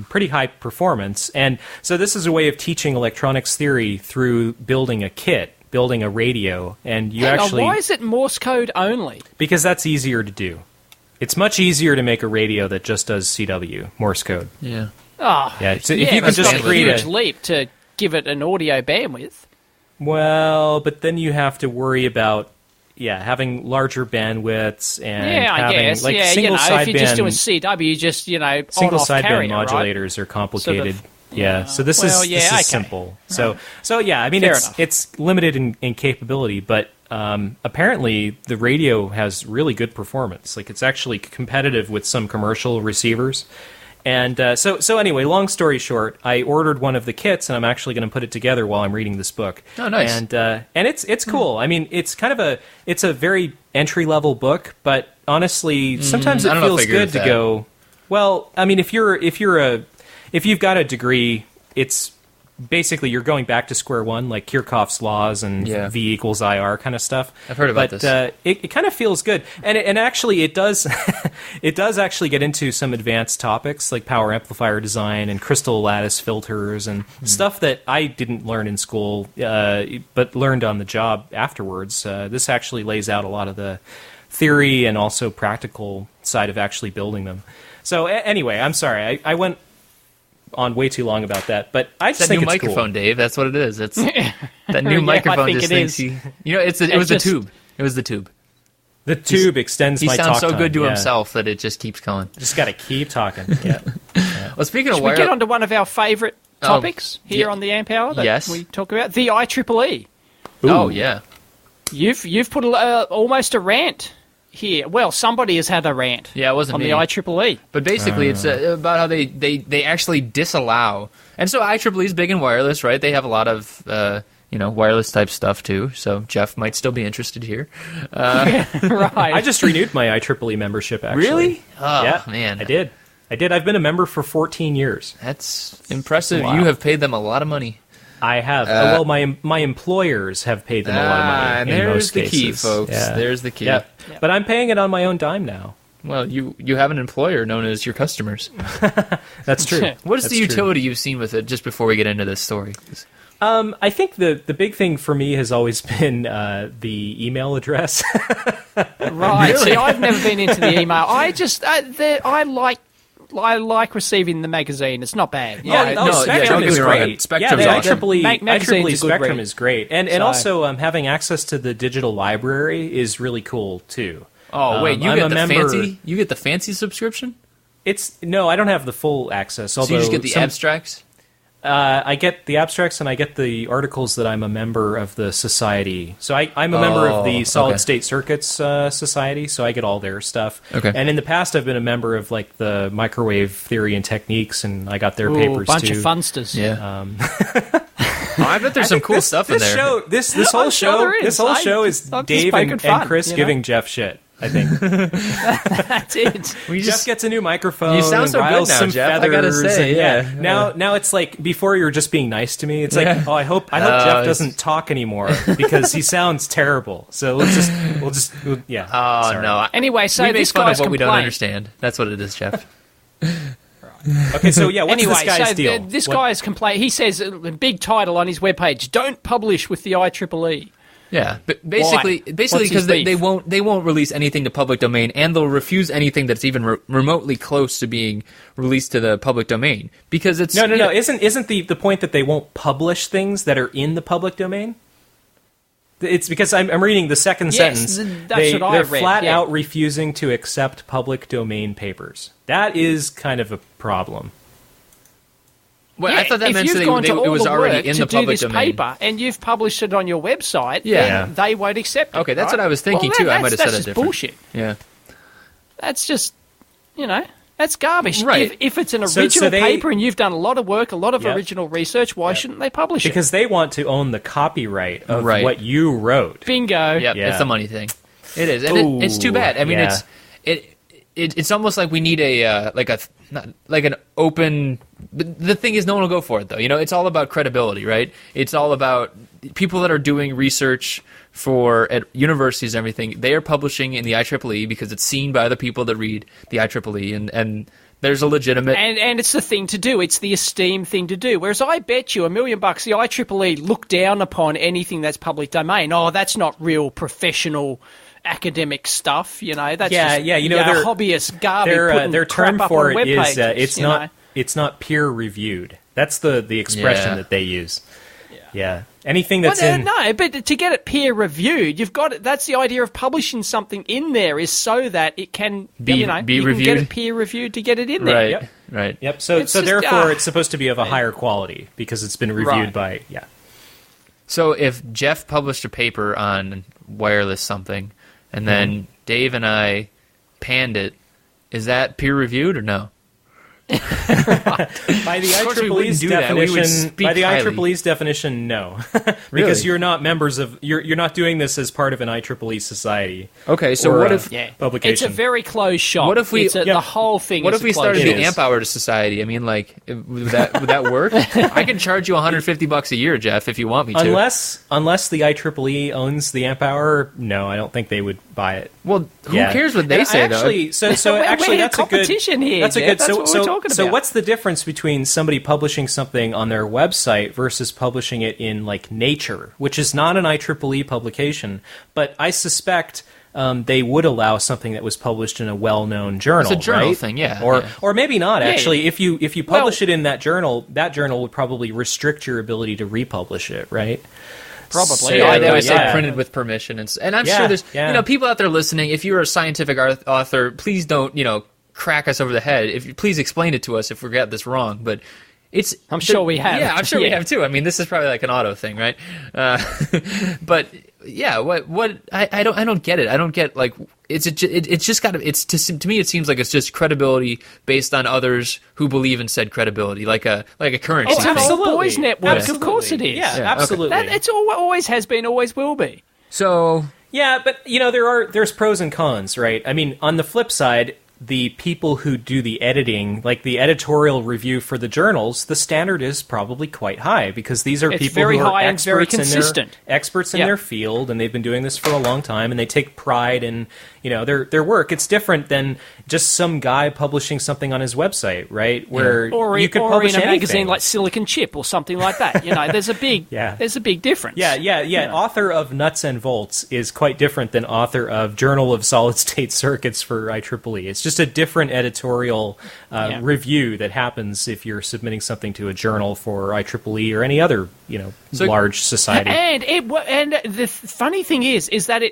S3: pretty high performance. And so this is a way of teaching electronics theory through building a kit, building a radio, and
S2: why is it Morse code only?
S3: Because that's easier to do. It's much easier to make a radio that just does CW, Morse code.
S1: Yeah.
S2: Oh,
S3: yeah. So if you can just create
S2: a huge leap to give it an audio bandwidth.
S3: Well, but then you have to worry about having larger bandwidths and having
S2: I guess.
S3: like single sideband.
S2: If you're just doing CW,
S3: single sideband
S2: modulators
S3: right? Are complicated.
S2: Sort of,
S3: so this is simple. So I mean, it's limited in capability, but apparently the radio has really good performance. Like it's actually competitive with some commercial receivers. And so anyway, long story short, I ordered one of the kits, and I'm actually going to put it together while I'm reading this book.
S1: Oh, nice!
S3: And it's cool. I mean, it's kind of it's a very entry level book, but honestly, sometimes it feels good to go. Well, I mean, if you've got a degree, it's basically you're going back to square one, like Kirchhoff's laws and V equals IR kind of stuff.
S1: I've heard about this.
S3: But it kind of feels good, and actually it does it does actually get into some advanced topics like power amplifier design and crystal lattice filters and stuff that I didn't learn in school, but learned on the job afterwards. This actually lays out a lot of the theory and also practical side of actually building them. So anyway, I'm sorry, I went on way too long about that, but I just think
S1: it's
S3: it's
S1: microphone,
S3: cool.
S1: Dave. That's what it is. It's that new microphone. Just thinks it was the tube. It was the tube.
S3: The tube extends my talk time.
S1: He sounds so good to himself that it just keeps going.
S3: Just got to keep talking. Yeah.
S1: Well, speaking of
S2: we get on to one of our favourite topics here on the Amp Hour that we talk about? The IEEE.
S1: Ooh. Oh, yeah.
S2: You've put almost a rant here. Well, somebody has had a rant.
S1: Yeah, it wasn't
S2: on
S1: me.
S2: The IEEE.
S1: But basically, it's about how they actually disallow. And so IEEE is big in wireless, right? They have a lot of wireless type stuff too. So Jeff might still be interested here.
S2: Right.
S3: I just renewed my IEEE membership. Actually,
S1: really? Oh,
S3: yeah,
S1: man,
S3: I did. I've been a member for 14 years.
S1: That's impressive. Wow. You have paid them a lot of money.
S3: I have. Well, my employers have paid them a lot of money.
S1: And
S3: there's
S1: the key, folks. Yeah. There's the key.
S3: Yep. But I'm paying it on my own dime now.
S1: Well, you have an employer known as your customers.
S3: That's true.
S1: What is the utility you've seen with it? Just before we get into this story.
S3: I think the big thing for me has always been the email address.
S2: Right. Really? See, I've never been into the email. I like receiving the magazine. It's not bad.
S3: Spectrum is great.
S1: Spectrum
S3: IEEE Spectrum is great. And also having access to the digital library is really cool, too.
S1: Oh, wait, you get the fancy subscription?
S3: No, I don't have the full access.
S1: So you just get the abstracts?
S3: I get the abstracts and I get the articles that I'm a member of the society. So I'm a member of the Solid State Circuits Society, so I get all their stuff.
S1: Okay.
S3: And in the past, I've been a member of like the Microwave Theory and Techniques, and I got their papers
S2: bunch
S3: too.
S2: Of funsters.
S1: Yeah. I bet there's some cool stuff in there.
S3: This whole show is Dave and Chris giving Jeff shit. I think
S2: that's it.
S3: Jeff gets a new microphone.
S1: You sound so good now, Jeff. I gotta say,
S3: Now it's like before you were just being nice to me. It's like, I hope Jeff doesn't talk anymore because he sounds terrible. So we'll just.
S1: Oh no.
S2: Anyway, so
S1: we make
S2: this
S1: fun
S2: guy's
S1: of what we don't
S2: complaint.
S1: understand. That's what it is, Jeff.
S2: Right.
S3: Okay, so yeah, what's
S2: Anyway,
S3: this guy's deal?
S2: This guy's complaint. He says a big title on his webpage: "Don't publish with the IEEE."
S1: Yeah, but basically
S2: What's his
S1: because they
S2: beef?
S1: won't release anything to public domain, and they'll refuse anything that's even remotely close to being released to the public domain because it's
S3: No. Isn't the point that they won't publish things that are in the public domain? It's because I'm reading the second
S2: Yes,
S3: sentence.
S2: that's what I
S3: They're
S2: read,
S3: flat
S2: yeah.
S3: out refusing to accept public domain papers. That is kind of a problem.
S1: Well, I thought that
S2: if
S1: meant
S2: you've
S1: that
S2: gone to all
S1: it was
S2: the
S1: already
S2: work
S1: in
S2: to
S1: the
S2: do
S1: public
S2: this
S1: domain.
S2: paper and you've published it on your website,
S1: Yeah.
S2: then they won't accept it.
S1: Okay, that's
S2: right?
S1: what I was thinking,
S2: Well,
S1: too. I might have said it
S2: that's just
S1: different.
S2: bullshit.
S1: Yeah.
S2: That's just, that's garbage.
S1: Right.
S2: If it's an
S3: So
S2: original
S3: they-
S2: paper and you've done a lot of work, a lot of
S3: Yep.
S2: original research, why shouldn't they publish it?
S3: Because they want to own the copyright of
S1: Right.
S3: what you wrote.
S2: Bingo.
S1: Yep,
S3: Yeah.
S1: it's the money thing. It is, and it's too bad. I mean,
S3: yeah.
S1: it's almost like we need a like an open. The thing is, no one will go for it though. It's all about credibility, right? It's all about people that are doing research at universities and everything. They are publishing in the IEEE because it's seen by the people that read the IEEE, and there's a legitimate.
S2: And it's the thing to do. It's the esteemed thing to do. Whereas I bet you $1 million the IEEE look down upon anything that's public domain. Oh, that's not real professional academic stuff. That's
S3: Yeah,
S2: just,
S3: yeah, they're
S2: hobbyist garbage. putting
S3: their term
S2: crap up
S3: for
S2: on
S3: it
S2: web
S3: is
S2: pages,
S3: it's not peer reviewed. That's the expression
S1: Yeah.
S3: that they use. Yeah. Anything that's
S2: Well,
S3: in
S2: no, but to get it peer reviewed, you've got it. That's the idea of publishing something in there is so that it can
S1: Be
S2: you can get
S1: reviewed?
S2: it peer reviewed to get it in there.
S1: Right,
S3: Yep.
S1: right.
S3: Yep. So
S2: It's just,
S3: therefore it's supposed to be of a higher quality because it's been reviewed by
S1: So if Jeff published a paper on wireless something, and then Dave and I panned it, is that peer reviewed or no?
S3: By the
S1: Of course we wouldn't
S3: IEEE's
S1: do that. We would
S3: definition,
S1: speak
S3: by the
S1: highly.
S3: IEEE's definition, no, because
S1: Really?
S3: you're not members of you're not doing this as part of an IEEEE society.
S1: Okay, so
S3: Or,
S1: what if
S2: Yeah,
S3: publication.
S2: it's a very closed shop.
S1: What if we-
S2: the whole thing?
S1: what
S2: is
S1: if we
S2: a closed
S1: started
S2: shop.
S1: the
S3: It is.
S1: Amp Hour Society? I mean, like, would that work? I can charge you $150 a year, Jeff, if you want me to.
S3: Unless the IEEE owns the amp hour, no, I don't think they would buy it.
S1: Well, who
S3: Yeah.
S1: cares what they
S3: And
S1: say,
S3: actually,
S1: though?
S3: So
S2: We're
S3: actually,
S2: in
S3: that's a good
S2: competition here,
S3: That's a
S2: Jeff.
S3: good.
S2: That's
S3: So
S2: what we're talking
S3: so
S2: about.
S3: what's the difference between somebody publishing something on their website versus publishing it in like Nature, which is not an IEEE publication, but I suspect. They would allow something that was published in a well-known journal.
S1: It's a journal
S3: right?
S1: thing, yeah,
S3: Or
S1: yeah.
S3: or maybe not.
S2: Yeah,
S3: Actually,
S2: yeah.
S3: if you publish it in that journal would probably restrict your ability to republish it, right?
S2: Probably.
S3: So,
S1: Yeah, they always
S3: yeah.
S1: say printed with permission, and I'm
S3: Yeah,
S1: sure there's
S3: yeah.
S1: people out there listening. If you're a scientific author, please don't crack us over the head. Please explain it to us if we got this wrong. But
S2: I'm sure we have.
S1: Yeah, I'm sure we
S2: Yeah.
S1: have too. I mean, this is probably like an auto thing, right? But yeah, what I don't get it. I don't get like it's just got to me it seems like it's just credibility based on others who believe in said credibility, like a currency.
S2: It's an
S1: thing.
S2: old boys network.
S3: Absolutely.
S2: Of course it is.
S3: Yeah,
S1: Yeah, okay.
S3: absolutely.
S2: It's always has been, always will be.
S1: So
S3: Yeah, but there's pros and cons, right? I mean, on the flip side, the people who do the editing, like the editorial review for the journals, the standard is probably quite high because these are
S2: It's
S3: people
S2: very
S3: who are
S2: high and very
S3: experts
S2: consistent.
S3: experts in
S2: Yeah.
S3: their field, and they've been doing this for a long time, and they take pride in their work. It's different than just some guy publishing something on his website, right? Where
S2: Or,
S3: you could
S2: or
S3: publish
S2: in a
S3: anything.
S2: magazine like Silicon Chip or something like that. There's a big there's a big difference.
S3: Yeah. Author of Nuts and Bolts is quite different than author of Journal of Solid State Circuits for IEEE. It's just a different editorial review that happens if you're submitting something to a journal for IEEE or any other large society.
S2: And the funny thing is that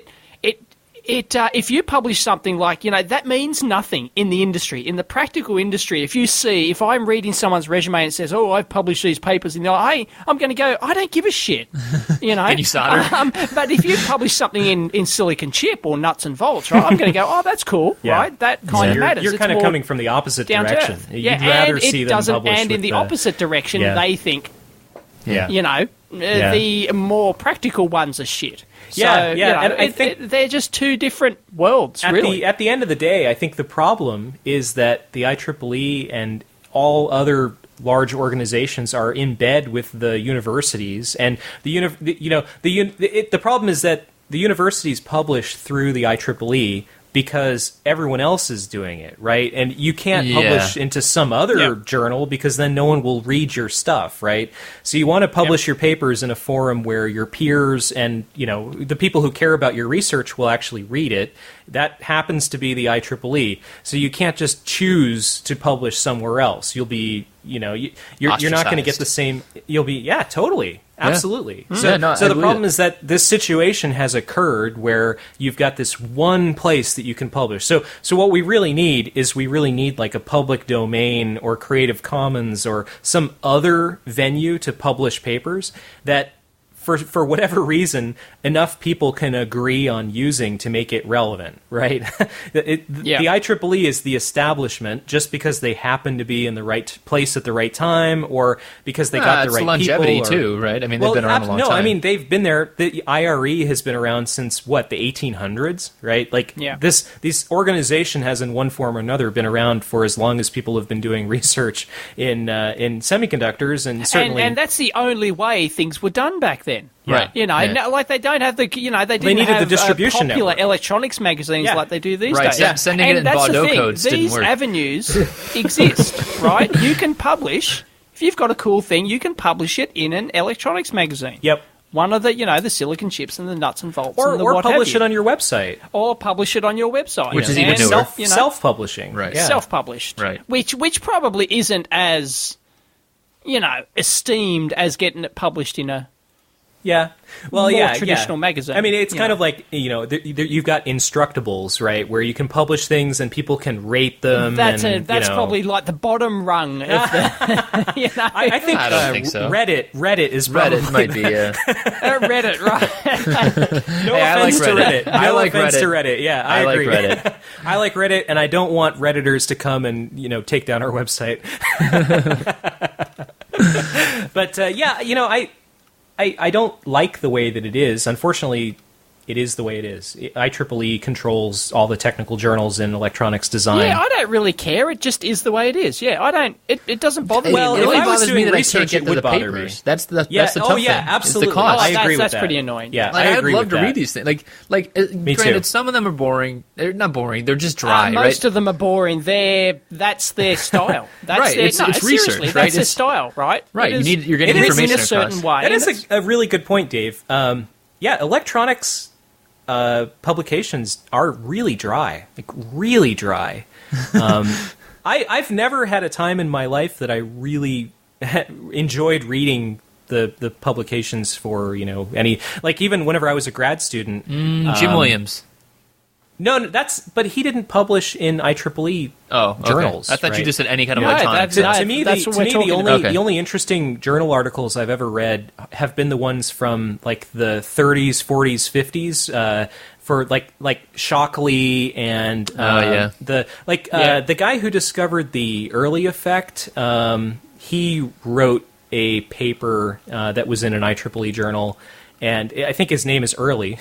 S2: if you publish something like, that means nothing in the industry, in the practical industry. If I'm reading someone's resume and it says, oh, I've published these papers, and I'm going to go, I don't give a shit.
S1: Can you solder?
S2: But if you publish something in Silicon Chip or Nuts and Bolts, right, I'm going to go, oh, that's cool,
S3: Yeah.
S2: right? That kind of matters.
S3: You're
S2: It's
S3: kind of
S2: more
S3: coming from the opposite
S2: down to
S3: direction.
S2: earth.
S3: You'd
S2: Yeah,
S3: rather
S2: and
S3: see
S2: it
S3: them
S2: doesn't.
S3: published
S2: And in
S3: with
S2: the opposite direction,
S3: Yeah.
S2: they think,
S3: Yeah.
S2: the more practical ones are shit.
S3: Yeah,
S2: So,
S3: yeah, and I think-
S2: they're just two different worlds, really.
S3: At the end of the day, I think the problem is that the IEEE and all other large organizations are in bed with the universities, and the problem is that the universities publish through the IEEE, because everyone else is doing it, right? And you can't publish into some other journal because then no one will read your stuff, right? So you want to publish your papers in a forum where your peers and, the people who care about your research will actually read it. That happens to be the IEEE. So you can't just choose to publish somewhere else. You'll be, you're not going to get the same. You'll be, totally. Absolutely.
S1: Yeah.
S3: So the problem is that this situation has occurred where you've got this one place that you can publish. So what we really need is like a public domain or Creative Commons or some other venue to publish papers that for whatever reason, enough people can agree on using to make it relevant, right? The IEEE is the establishment just because they happen to be in the right place at the right time or because they got the right
S1: longevity
S3: people.
S1: Too, right? I mean, they've been around a long time.
S3: No, I mean, they've been there. The IRE has been around since, the 1800s, right? This organization has in one form or another been around for as long as people have been doing research in semiconductors and certainly...
S2: And that's the only way things were done back then.
S1: Right.
S2: Like they don't have the, they didn't
S3: needed
S2: have
S3: the distribution
S2: popular
S3: network.
S2: electronics magazines like they do these days.
S1: Right, sending it in Bordeaux codes didn't work.
S2: These avenues exist, right? You can publish, if you've got a cool thing, you can publish it in an electronics magazine.
S3: Yep.
S2: One of the, the silicon chips and the nuts and bolts and the
S3: or
S2: what
S3: publish
S2: have you.
S3: it on your website.
S2: Or publish it on your website.
S1: Which is even newer.
S3: Self-publishing.
S1: Right.
S3: Yeah.
S2: Self-published.
S1: Right.
S2: Which probably isn't as, esteemed as getting it published in a more traditional magazine.
S3: I mean, it's kind of like, you've got Instructables, right, where you can publish things and people can rate them.
S2: That's probably like the bottom rung of the,
S3: I think
S1: I don't think so.
S3: Reddit is probably...
S1: Reddit might be,
S2: Reddit, right.
S3: No offense to Reddit.
S1: I like Reddit.
S3: To Reddit. Yeah, I agree.
S1: like Reddit.
S3: I like Reddit, and I don't want Redditors to come and, take down our website. But, I don't like the way that it is. Unfortunately, it is the way it is. IEEE controls all the technical journals in electronics design.
S2: Yeah, I don't really care. It just is the way it is. Yeah, I don't. It doesn't bother me.
S3: Well,
S1: it
S3: if
S1: really
S3: I was
S1: bothers
S3: doing
S1: me that
S3: research,
S1: I
S3: it
S1: can't
S3: would
S1: get to the
S3: bother me.
S1: papers. That's the tough thing.
S3: Absolutely.
S1: It's the cost.
S3: I agree with
S2: that's
S3: that.
S2: pretty annoying.
S3: Yeah,
S1: Like,
S3: I
S1: I'd
S3: agree
S1: love
S3: with
S1: to
S3: that.
S1: read these things.
S3: Me
S1: granted,
S3: too.
S1: some of them are boring. They're not boring. They're just dry,
S2: Most
S1: right?
S2: of them are boring. That's their style. That's
S1: Right,
S2: Their,
S1: it's
S2: seriously,
S1: research, right?
S2: That's their
S1: It's-
S2: style, right?
S1: Right,
S2: It is-
S1: you're getting
S2: it is
S1: information
S2: in a certain
S1: across.
S2: way.
S3: That
S2: and
S3: is a really good point, Dave. Electronics publications are really dry, really dry. I've never had a time in my life that I really enjoyed reading the publications for any, like, even whenever I was a grad student.
S1: Jim Williams.
S3: No, but he didn't publish in IEEE journals.
S1: I thought
S3: right?
S1: you just said any kind of
S2: No,
S1: electronics.
S2: that's-
S3: To me,
S2: that's what we're talking
S3: the only interesting journal articles I've ever read have been the ones from like the 30s, 40s, 50s, for like Shockley and the guy who discovered the early effect. He wrote a paper that was in an IEEE journal. And I think his name is Early.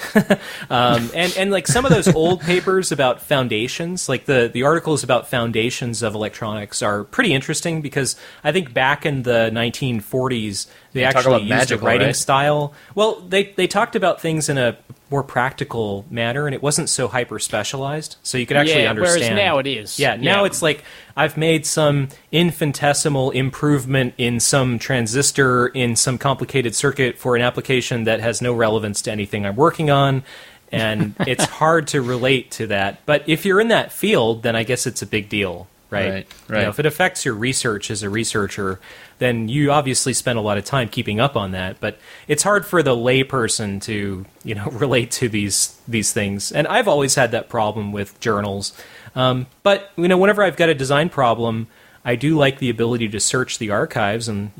S3: and like some of those old papers about foundations, like the articles about foundations of electronics are pretty interesting because I think back in the 1940s, they actually used
S1: magical,
S3: a writing
S1: right?
S3: style. Well, they talked about things in a more practical manner, and it wasn't so hyper-specialized, so you could actually understand.
S2: Whereas now it is.
S3: Yeah, now it's like I've made some infinitesimal improvement in some transistor in some complicated circuit for an application that has no relevance to anything I'm working on, and it's hard to relate to that. But if you're in that field, then I guess it's a big deal, right?
S1: Right.
S3: If it affects your research as a researcher, then you obviously spend a lot of time keeping up on that. But it's hard for the layperson to, relate to these things. And I've always had that problem with journals. But whenever I've got a design problem, I do like the ability to search the archives and,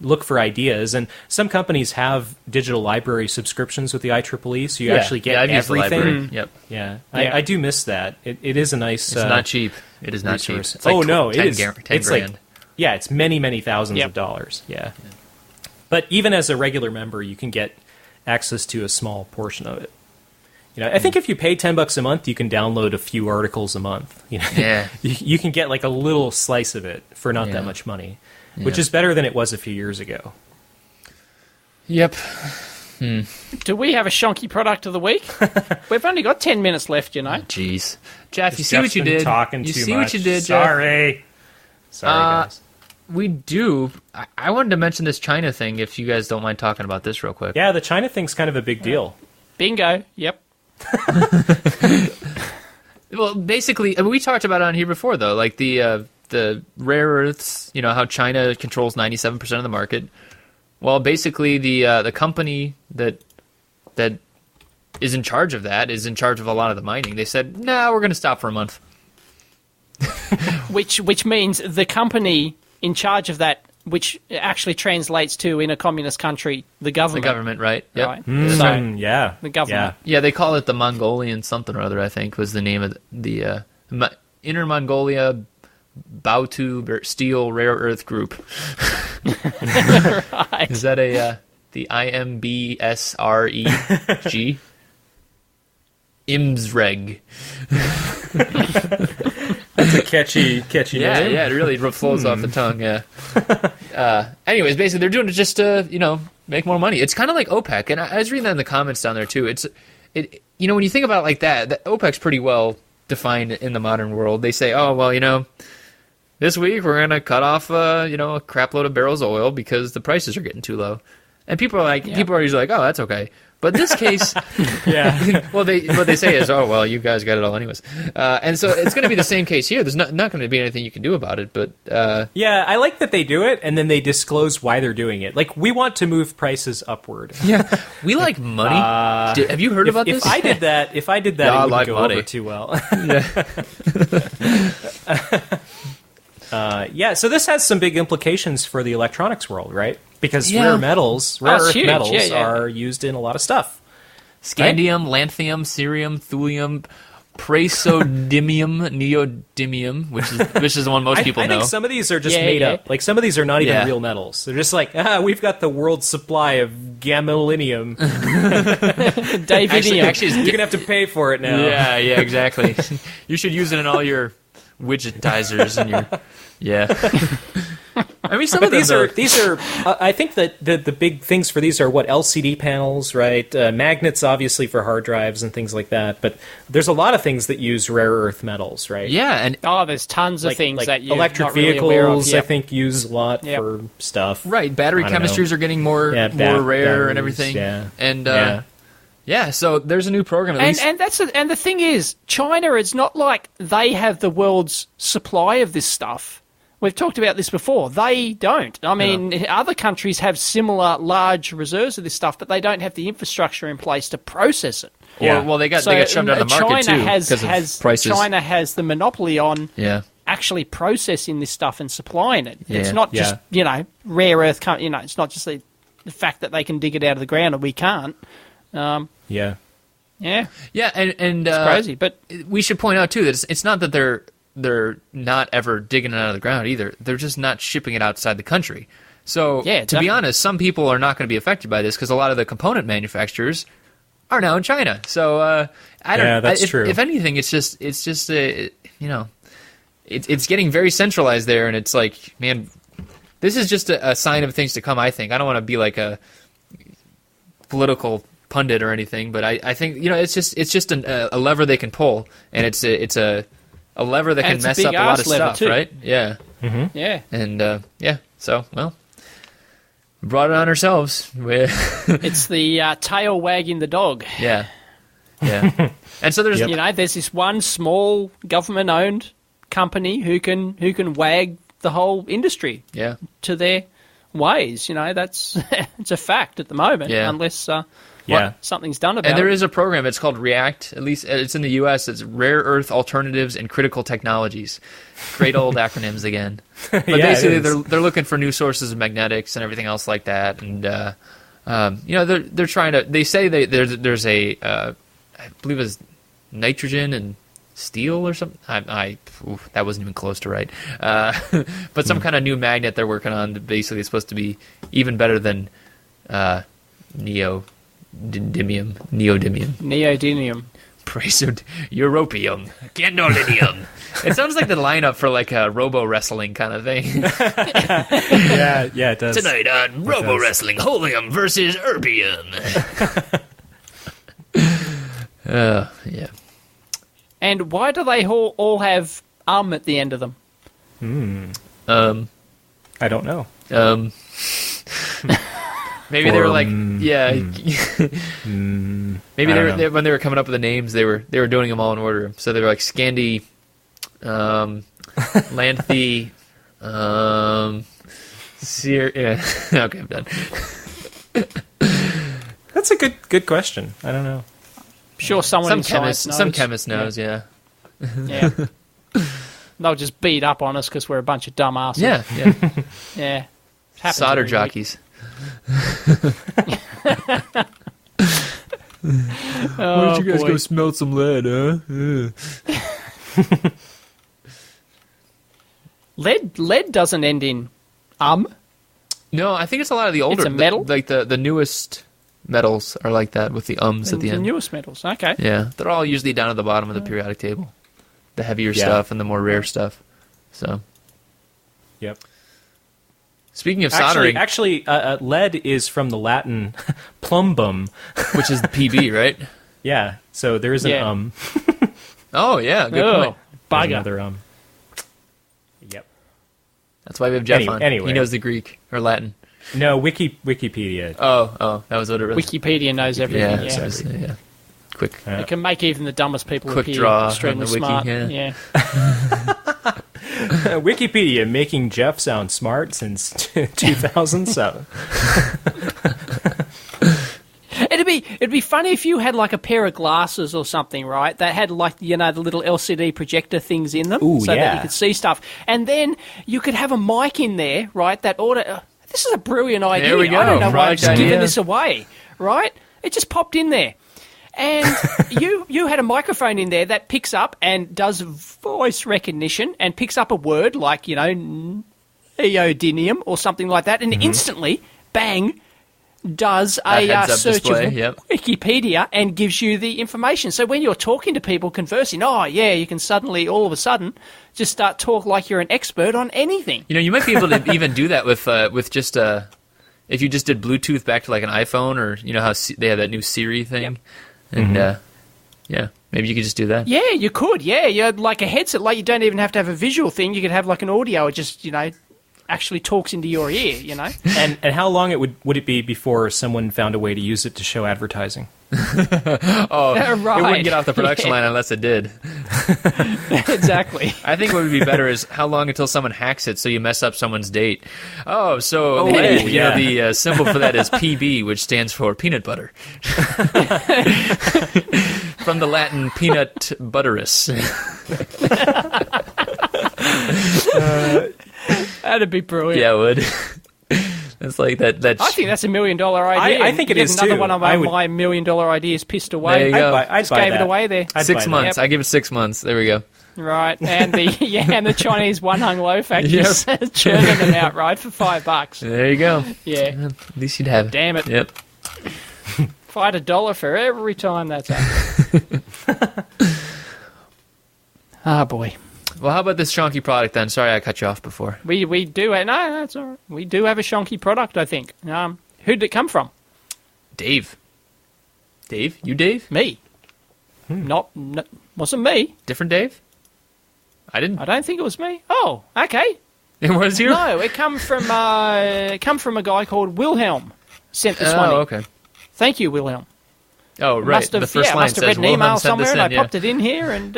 S3: look for ideas. And some companies have digital library subscriptions with the IEEE, so you actually get
S1: I've used the
S3: everything.
S1: library. Yep.
S3: Yeah, I do miss that. It is a nice.
S1: It's not cheap. It is not
S3: resource.
S1: cheap. It's like
S3: it is.
S1: 10
S3: It's
S1: grand.
S3: Yeah, it's many, many thousands of dollars. Yeah. But even as a regular member, you can get access to a small portion of it. I think if you pay $10 a month, you can download a few articles a month.
S1: Yeah.
S3: You can get like a little slice of it for not that much money, which is better than it was a few years ago.
S1: Yep.
S2: Do we have a shonky product of the week? We've only got 10 minutes left, you know.
S1: Jeez. Jeff, you see
S3: Jeff's
S1: what you
S3: been
S1: did?
S3: talking
S1: You
S3: too
S1: see
S3: much.
S1: what you did, Jeff?
S3: Sorry, guys.
S1: We do. I wanted to mention this China thing, if you guys don't mind talking about this real quick.
S3: Yeah, the China thing's kind of a big deal.
S2: Bingo. Yep.
S1: Well, basically, I mean, we talked about it on here before, though, like the rare earths, you know, how China controls 97% of the market. Well, basically, the company that is in charge of that is in charge of a lot of the mining. They said, "Nah, we're going to stop for a month."
S2: Which means the company in charge of that, which actually translates to, in a communist country, the government.
S1: The government, right? Yep.
S2: Right.
S3: Yeah.
S2: The government.
S1: Yeah, they call it the Mongolian something or other, I think, was the name of the Inner Mongolia Baotu Steel Rare Earth Group.
S2: Right.
S1: Is that the IMBSREG? IMSREG.
S3: That's a catchy name.
S1: Yeah, it really flows off the tongue, yeah. Anyways, basically, they're doing it just to, make more money. It's kind of like OPEC, and I was reading that in the comments down there, too. When you think about it like that OPEC's pretty well defined in the modern world. They say, oh, well, this week we're going to cut off, a crap load of barrels of oil because the prices are getting too low. And people are usually like, oh, that's okay. But in this case, what they say is, oh, well, you guys got it all anyways. And so it's going to be the same case here. There's not going to be anything you can do about it. But
S3: yeah, I like that they do it, and then they disclose why they're doing it. Like, we want to move prices upward.
S1: Yeah, we like money. Have you heard about this?
S3: If I did that, it wouldn't go over too well. So this has some big implications for the electronics world, right? Because rare earth metals are used in a lot of stuff.
S1: Scandium, lanthanum, cerium, thulium, praseodymium, neodymium, which is the one most people know.
S3: I think some of these are just made up. Like, some of these are not even real metals. They're just like, we've got the world's supply of gamelinium.
S2: Davidium.
S3: Actually, you're going to have to pay for it now.
S1: Yeah, exactly. You should use it in all your widgetizers and your... Yeah. I mean, some of these are. I think that the big things for these are LCD panels, right? Magnets, obviously, for hard drives and things like that. But there's a lot of things that use rare earth metals, right? Yeah, and
S2: there's tons of things that you
S3: electric vehicles. I think use a lot for stuff.
S1: Right, battery chemistries are getting more rare batteries, and everything. Yeah, and so there's a new program.
S2: And the thing is, China. It's not like they have the world's supply of this stuff. We've talked about this before. They don't. I mean, other countries have similar large reserves of this stuff, but they don't have the infrastructure in place to process it.
S1: Yeah. Well, they got shoved out of the market too because of prices.
S2: China has the monopoly on actually processing this stuff and supplying it. Yeah. It's not just rare earth. It's not just the fact that they can dig it out of the ground and we can't.
S1: And
S2: it's crazy. But
S1: we should point out too that it's not that they're not ever digging it out of the ground either. They're just not shipping it outside the country. So, to be honest, some people are not going to be affected by this because a lot of the component manufacturers are now in China. So, I don't know.
S3: That's true.
S1: If anything, it's getting very centralized there, and it's like, man, this is just a sign of things to come, I think. I don't want to be like a political pundit or anything, but I think, it's just a lever they can pull, and it's a lever that can mess up a lot of stuff, too. Right? Yeah.
S3: Mm-hmm.
S1: Yeah. And, so, well, we brought it on ourselves.
S2: It's the tail wagging the dog.
S1: Yeah. And so there's...
S2: there's this one small government-owned company who can wag the whole industry to their ways. That's it's a fact at the moment, unless... something's done about it.
S1: And there is a program, it's called REACT, at least it's in the U.S., it's Rare Earth Alternatives and Critical Technologies. Great old acronyms again. But basically they're looking for new sources of magnetics and everything else like that. And, they're trying to, they say there's a, I believe it's nitrogen and steel or something. That wasn't even close to right. But some kind of new magnet they're working on that basically is supposed to be even better than neodymium. Price of europium, gadolinium. It sounds like the lineup for like a robo wrestling kind of thing.
S3: Yeah, it does.
S1: Tonight on robo wrestling, holium versus erbium. Yeah.
S2: And why do they all have at the end of them?
S3: I don't know.
S1: Maybe they were like, yeah. Maybe they when they were coming up with the names, they were doing them all in order. So they were like Scandi, Lanthe, yeah. Okay, I'm done.
S3: That's a good question. I don't know.
S2: Sure, some
S1: chemist knows. Yeah.
S2: Yeah. They'll just beat up on us because we're a bunch of dumbasses.
S1: Yeah.
S2: Yeah. Happens
S1: Solder
S2: every
S1: jockeys.
S2: Why
S1: don't you guys go smelt some lead, huh?
S2: Lead doesn't end in
S1: No, I think it's a lot of the older,
S2: It's a metal?
S1: like the newest metals are like that with the at the
S2: the
S1: end.
S2: newest metals. Okay.
S1: Yeah, they're all usually down at the bottom of the periodic table. The heavier stuff and the more rare stuff. So,
S3: yep.
S1: Speaking of soldering,
S3: actually, lead is from the Latin plumbum,
S1: which is the PB, right?
S3: Yeah. So there is an
S1: Oh yeah, good point.
S3: There's another Yep.
S1: That's why we have Jeff on.
S3: Anyway.
S1: He knows the Greek or Latin.
S3: No, Wikipedia.
S1: Oh, that was what it was.
S2: Wikipedia knows everything.
S1: Yeah. Quick.
S2: It can make even the dumbest people
S1: Quick
S2: appear
S1: draw
S2: extremely
S1: on the wiki,
S2: smart.
S1: yeah.
S3: Wikipedia making Jeff sound smart since 2007.
S2: It'd be funny if you had like a pair of glasses or something, right? That had like the little LCD projector things in them, that you could see stuff, and then you could have a mic in there, right? That this is a brilliant idea.
S1: There we go.
S2: I don't know why I'm just
S1: Right
S2: giving
S1: idea.
S2: this away, right? It just popped in there. And you had a microphone in there that picks up and does voice recognition and picks up a word like, neodymium or something like that, and instantly, bang, does a
S1: heads-up
S2: search
S1: display,
S2: of Wikipedia and gives you the information. So when you're talking to people, conversing, you can suddenly, all of a sudden, just start talk like you're an expert on anything.
S1: You might be able to even do that with just if you just did Bluetooth back to like an iPhone, or how they have that new Siri thing. And, maybe you could just do that.
S2: Yeah, you could. Yeah, you had like a headset. Like you don't even have to have a visual thing. You could have like an audio. It just, actually talks into your ear,
S3: And how long would it be before someone found a way to use it to show advertising?
S2: Right.
S1: It wouldn't get off the production line unless it did.
S2: Exactly.
S1: I think what would be better is how long until someone hacks it so you mess up someone's date. The symbol for that is PB, which stands for peanut butter. From the Latin peanut butterus.
S2: That'd be brilliant.
S1: Yeah, it would. It's like that.
S2: I think that's $1 million idea.
S3: I think it is
S2: another
S3: too.
S2: one of my $1 million ideas pissed away.
S1: There you go.
S3: I'd
S2: Just
S3: buy
S2: gave
S3: that.
S2: it away there.
S3: I'd
S1: 6
S3: buy
S1: months.
S2: that.
S1: I give it 6 months. There we go.
S2: Right, and the Chinese one hung low factories churning them out, right, for $5.
S1: There you go.
S2: Yeah.
S1: At least you'd have it.
S2: Damn it.
S1: Yep.
S2: If I had $1 for every time that's happened. Ah, boy.
S1: Well, how about this shonky product then? Sorry I cut you off before.
S2: We do no, that's all right. We do have a shonky product, I think. Who did it come from?
S1: Dave? You Dave?
S2: Me. Wasn't me.
S1: Different Dave? I didn't.
S2: I don't think it was me. Oh, okay.
S1: It was you?
S2: No, it come from a guy called Wilhelm. Sent this one in.
S1: Oh, okay.
S2: Thank you, Wilhelm.
S1: Oh, right.
S2: The
S1: first line
S2: must have
S1: says
S2: read an
S1: Wilhelm
S2: email
S1: sent this
S2: somewhere, and I
S1: in, yeah.
S2: popped it in here, and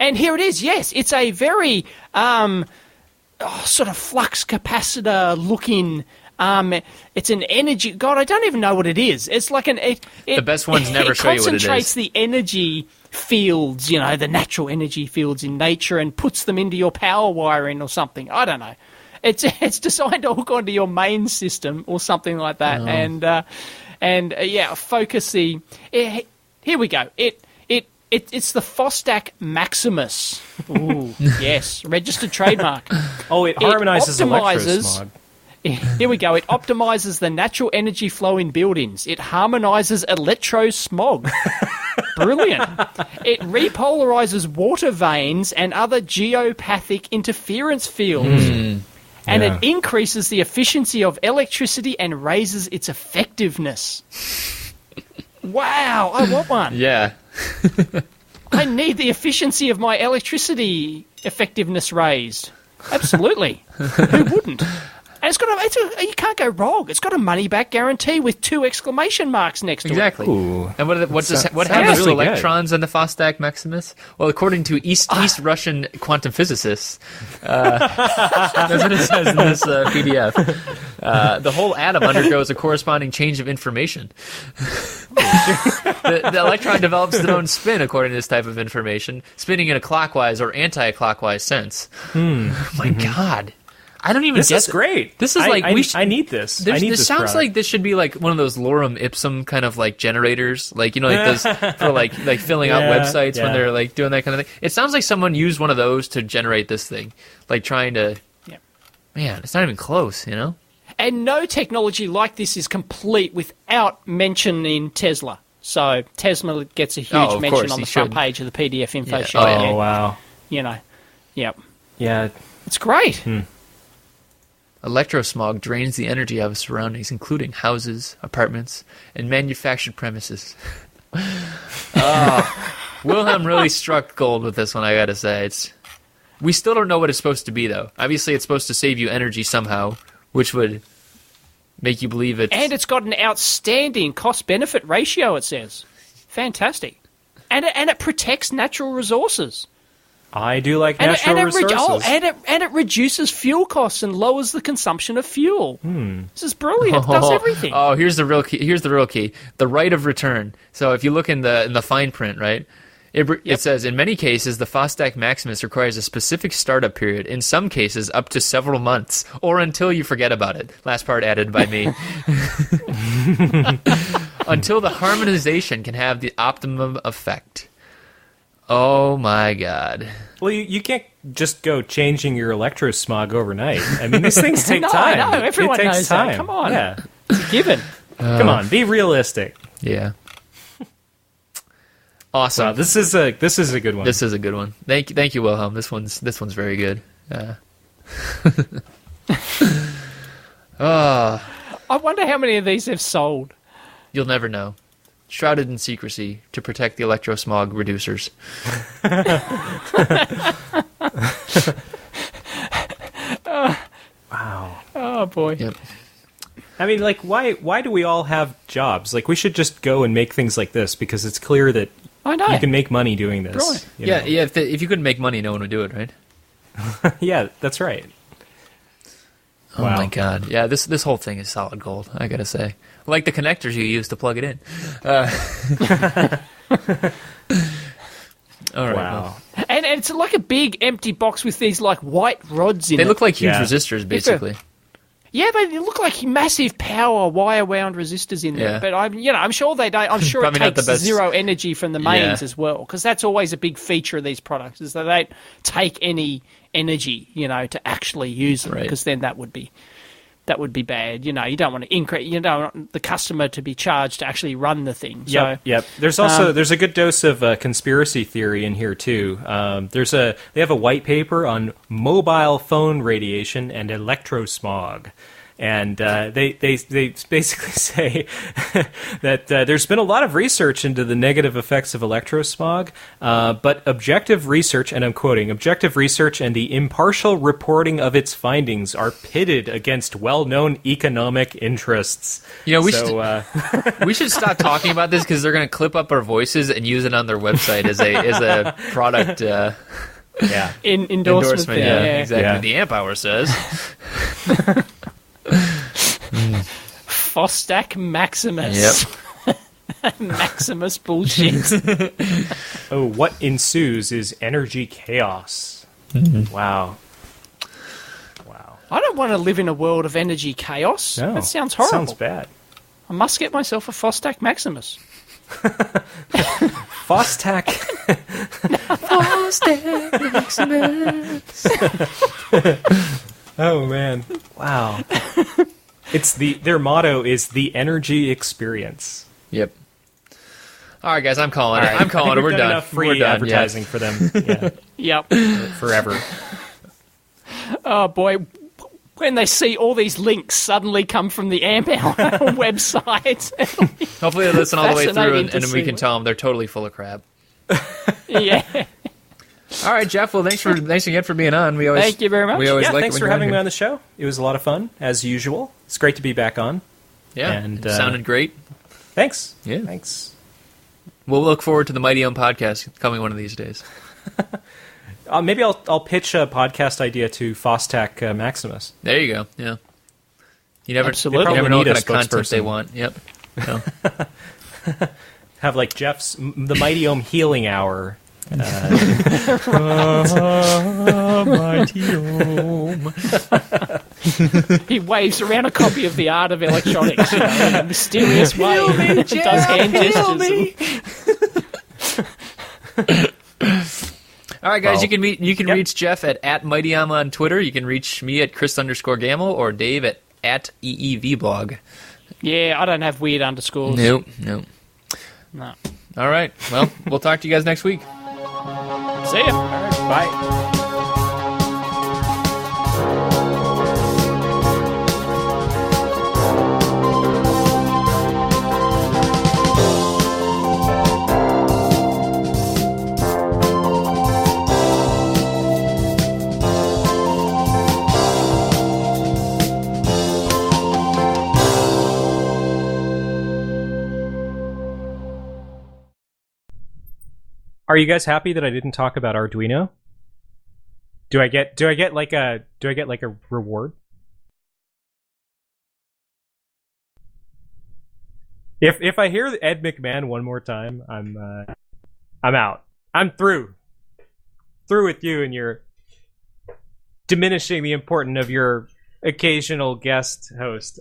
S2: and here it is. Yes, it's a very sort of flux capacitor looking. It's an energy. God, I don't even know what it is. It's like
S1: the best ones never show you what it is.
S2: It concentrates the energy fields, the natural energy fields in nature, and puts them into your power wiring or something. I don't know. It's designed to hook onto your main system or something like that, focus the. Here we go. It's the Fostack Maximus. Ooh, yes, registered trademark.
S3: Oh, it harmonizes electrosmog.
S2: Here we go. It optimizes the natural energy flow in buildings. It harmonizes electrosmog. Brilliant. It repolarizes water veins and other geopathic interference fields. And it increases the efficiency of electricity and raises its effectiveness. Wow, I want one.
S1: Yeah.
S2: I need the efficiency of my electricity effectiveness raised. Absolutely. Who wouldn't? And you can't go wrong. It's got a money-back guarantee with 2 exclamation marks next to
S1: Exactly.
S2: it.
S1: Ooh. And what happens
S3: really
S1: to electrons in the Fostak Maximus? Well, according to East Russian quantum physicists, that's what it says in this PDF. The whole atom undergoes a corresponding change of information. The electron develops its own spin according to this type of information, spinning in a clockwise or anti-clockwise sense. My God. I don't even
S3: This
S1: get
S3: is great.
S1: This is
S3: I need this. I need
S1: this
S3: this
S1: sounds
S3: product.
S1: like this should be like one of those lorem ipsum kind of like generators, like like those for like filling out websites when they're like doing that kind of thing. It sounds like someone used one of those to generate this thing, like trying to.
S2: Yeah.
S1: Man, it's not even close, you know.
S2: And no technology like this is complete without mentioning Tesla. So Tesla gets a huge mention on the front page of the PDF info sheet.
S3: Oh, wow.
S2: Yep.
S3: Yeah.
S2: It's great.
S1: Electrosmog drains the energy out of surroundings, including houses, apartments, and manufactured premises. Wilhelm really struck gold with this one, I gotta say. We still don't know what it's supposed to be, though. Obviously, it's supposed to save you energy somehow, which would make you believe it's...
S2: And it's got an outstanding cost-benefit ratio, it says. Fantastic. And it protects natural resources.
S3: I do like natural resources.
S2: And it reduces fuel costs and lowers the consumption of fuel. This is brilliant. It does everything.
S1: Oh, here's the real key. The right of return. So if you look in the fine print, right, it says, in many cases, the Fostak Maximus requires a specific startup period, in some cases up to several months, or until you forget about it. Last part added by me. Until the harmonization can have the optimum effect. Oh my God.
S3: Well, you can't just go changing your electrosmog overnight. I mean, these things take time.
S2: I know. Everyone knows that. Come on.
S3: Yeah.
S2: It's a given.
S3: Come on, be realistic.
S1: Yeah. Awesome.
S3: Wow, this is a good one.
S1: This is a good one. Thank you, Wilhelm. This one's very good.
S2: I wonder how many of these they've sold.
S1: You'll never know. Shrouded in secrecy to protect the electrosmog reducers.
S3: Wow.
S2: Oh boy.
S1: Yep.
S3: I mean, like, why do we all have jobs? Like, we should just go and make things like this because it's clear that
S2: I know
S3: you can make money doing this.
S2: Brilliant.
S3: You know?
S1: Yeah. If you couldn't make money, no one would do it, right?
S3: Yeah, that's right.
S1: Oh
S3: Wow.
S1: my God. Yeah, this whole thing is solid gold, I gotta say. Like the connectors you use to plug it in. All right.
S3: Wow.
S1: Well,
S2: And it's like a big empty box with these like white rods in it.
S1: they look like huge
S3: Yeah.
S1: resistors, basically.
S2: Yeah, they look like massive power wire-wound resistors in there.
S1: Yeah.
S2: But I'm sure they don't. I'm sure it
S1: Probably not
S2: takes
S1: the best.
S2: zero energy from the mains
S1: Yeah.
S2: as well, because that's always a big feature of these products is that they don't take any energy, to actually use them,
S1: Right.
S2: because then that would be bad. You don't want to increase. You don't want the customer to be charged to actually run the thing. So,
S3: Yep. There's also there's a good dose of conspiracy theory in here too. They have a white paper on mobile phone radiation and electrosmog. And they basically say that there's been a lot of research into the negative effects of electrosmog, but objective research, and I'm quoting, objective research and the impartial reporting of its findings are pitted against well-known economic interests.
S1: We should stop talking about this because they're going to clip up our voices and use it on their website as a product.
S2: endorsement thing.
S1: Yeah,
S2: Yeah.
S1: exactly.
S3: Yeah.
S1: The amp hour says.
S2: Fostak Maximus.
S1: Yep.
S2: Maximus bullshit.
S3: Oh, what ensues is energy chaos. Wow.
S2: I don't want to live in a world of energy chaos.
S3: No,
S2: That sounds horrible.
S3: Sounds bad.
S2: I must get myself a Fostak Maximus.
S3: Fostak. Oh man! Wow. Their motto is the energy experience.
S1: Yep. All right, guys, I'm calling it. I'm calling it. We're done.
S3: Enough free
S1: We're done.
S3: advertising for them. Yeah.
S2: Yep.
S3: Forever.
S2: Oh boy, when they see all these links suddenly come from the AMP Hour website.
S1: Hopefully they listen all the way through,
S2: Fascinating
S1: and
S2: to
S1: we
S2: see
S1: can
S2: what-
S1: tell them they're totally full of crap.
S2: Yeah.
S1: All right, Jeff. Well, thanks again for being on. We always
S2: Thank you very much.
S1: We always
S3: Yeah,
S1: like
S3: thanks
S1: it when
S3: for
S1: you're
S3: having me
S1: here.
S3: on the show. It was a lot of fun, as usual. It's great to be back on.
S1: Yeah,
S3: And,
S1: it sounded great.
S3: Thanks.
S1: Yeah.
S3: Thanks.
S1: We'll look forward to the Mighty Ohm podcast coming one of these days.
S3: Maybe I'll pitch a podcast idea to Fostech Maximus.
S1: There you go. Yeah. You never,
S2: Absolutely.
S1: you never know what
S3: Need
S1: kind
S3: a
S1: of content they
S3: spokesperson.
S1: want. Yep. No.
S3: Have like Jeff's the Mighty Ohm Healing Hour.
S1: Mighty Ohm.
S2: He waves around a copy of the Art of Electronics in a mysterious way. Does hand gestures.
S1: All right, guys.
S3: Well,
S1: You can reach Jeff at @MightyOhm on Twitter. You can reach me at Chris_Gamble or Dave at @EEVblog.
S2: Yeah, I don't have weird underscores.
S1: Nope.
S2: No.
S1: All right. Well, we'll talk to you guys next week.
S2: See ya.
S3: Bye. Are you guys happy that I didn't talk about Arduino? Do I get like a reward? If I hear Ed McMahon one more time, I'm out. I'm through. Through with you and your diminishing the importance of your occasional guest host.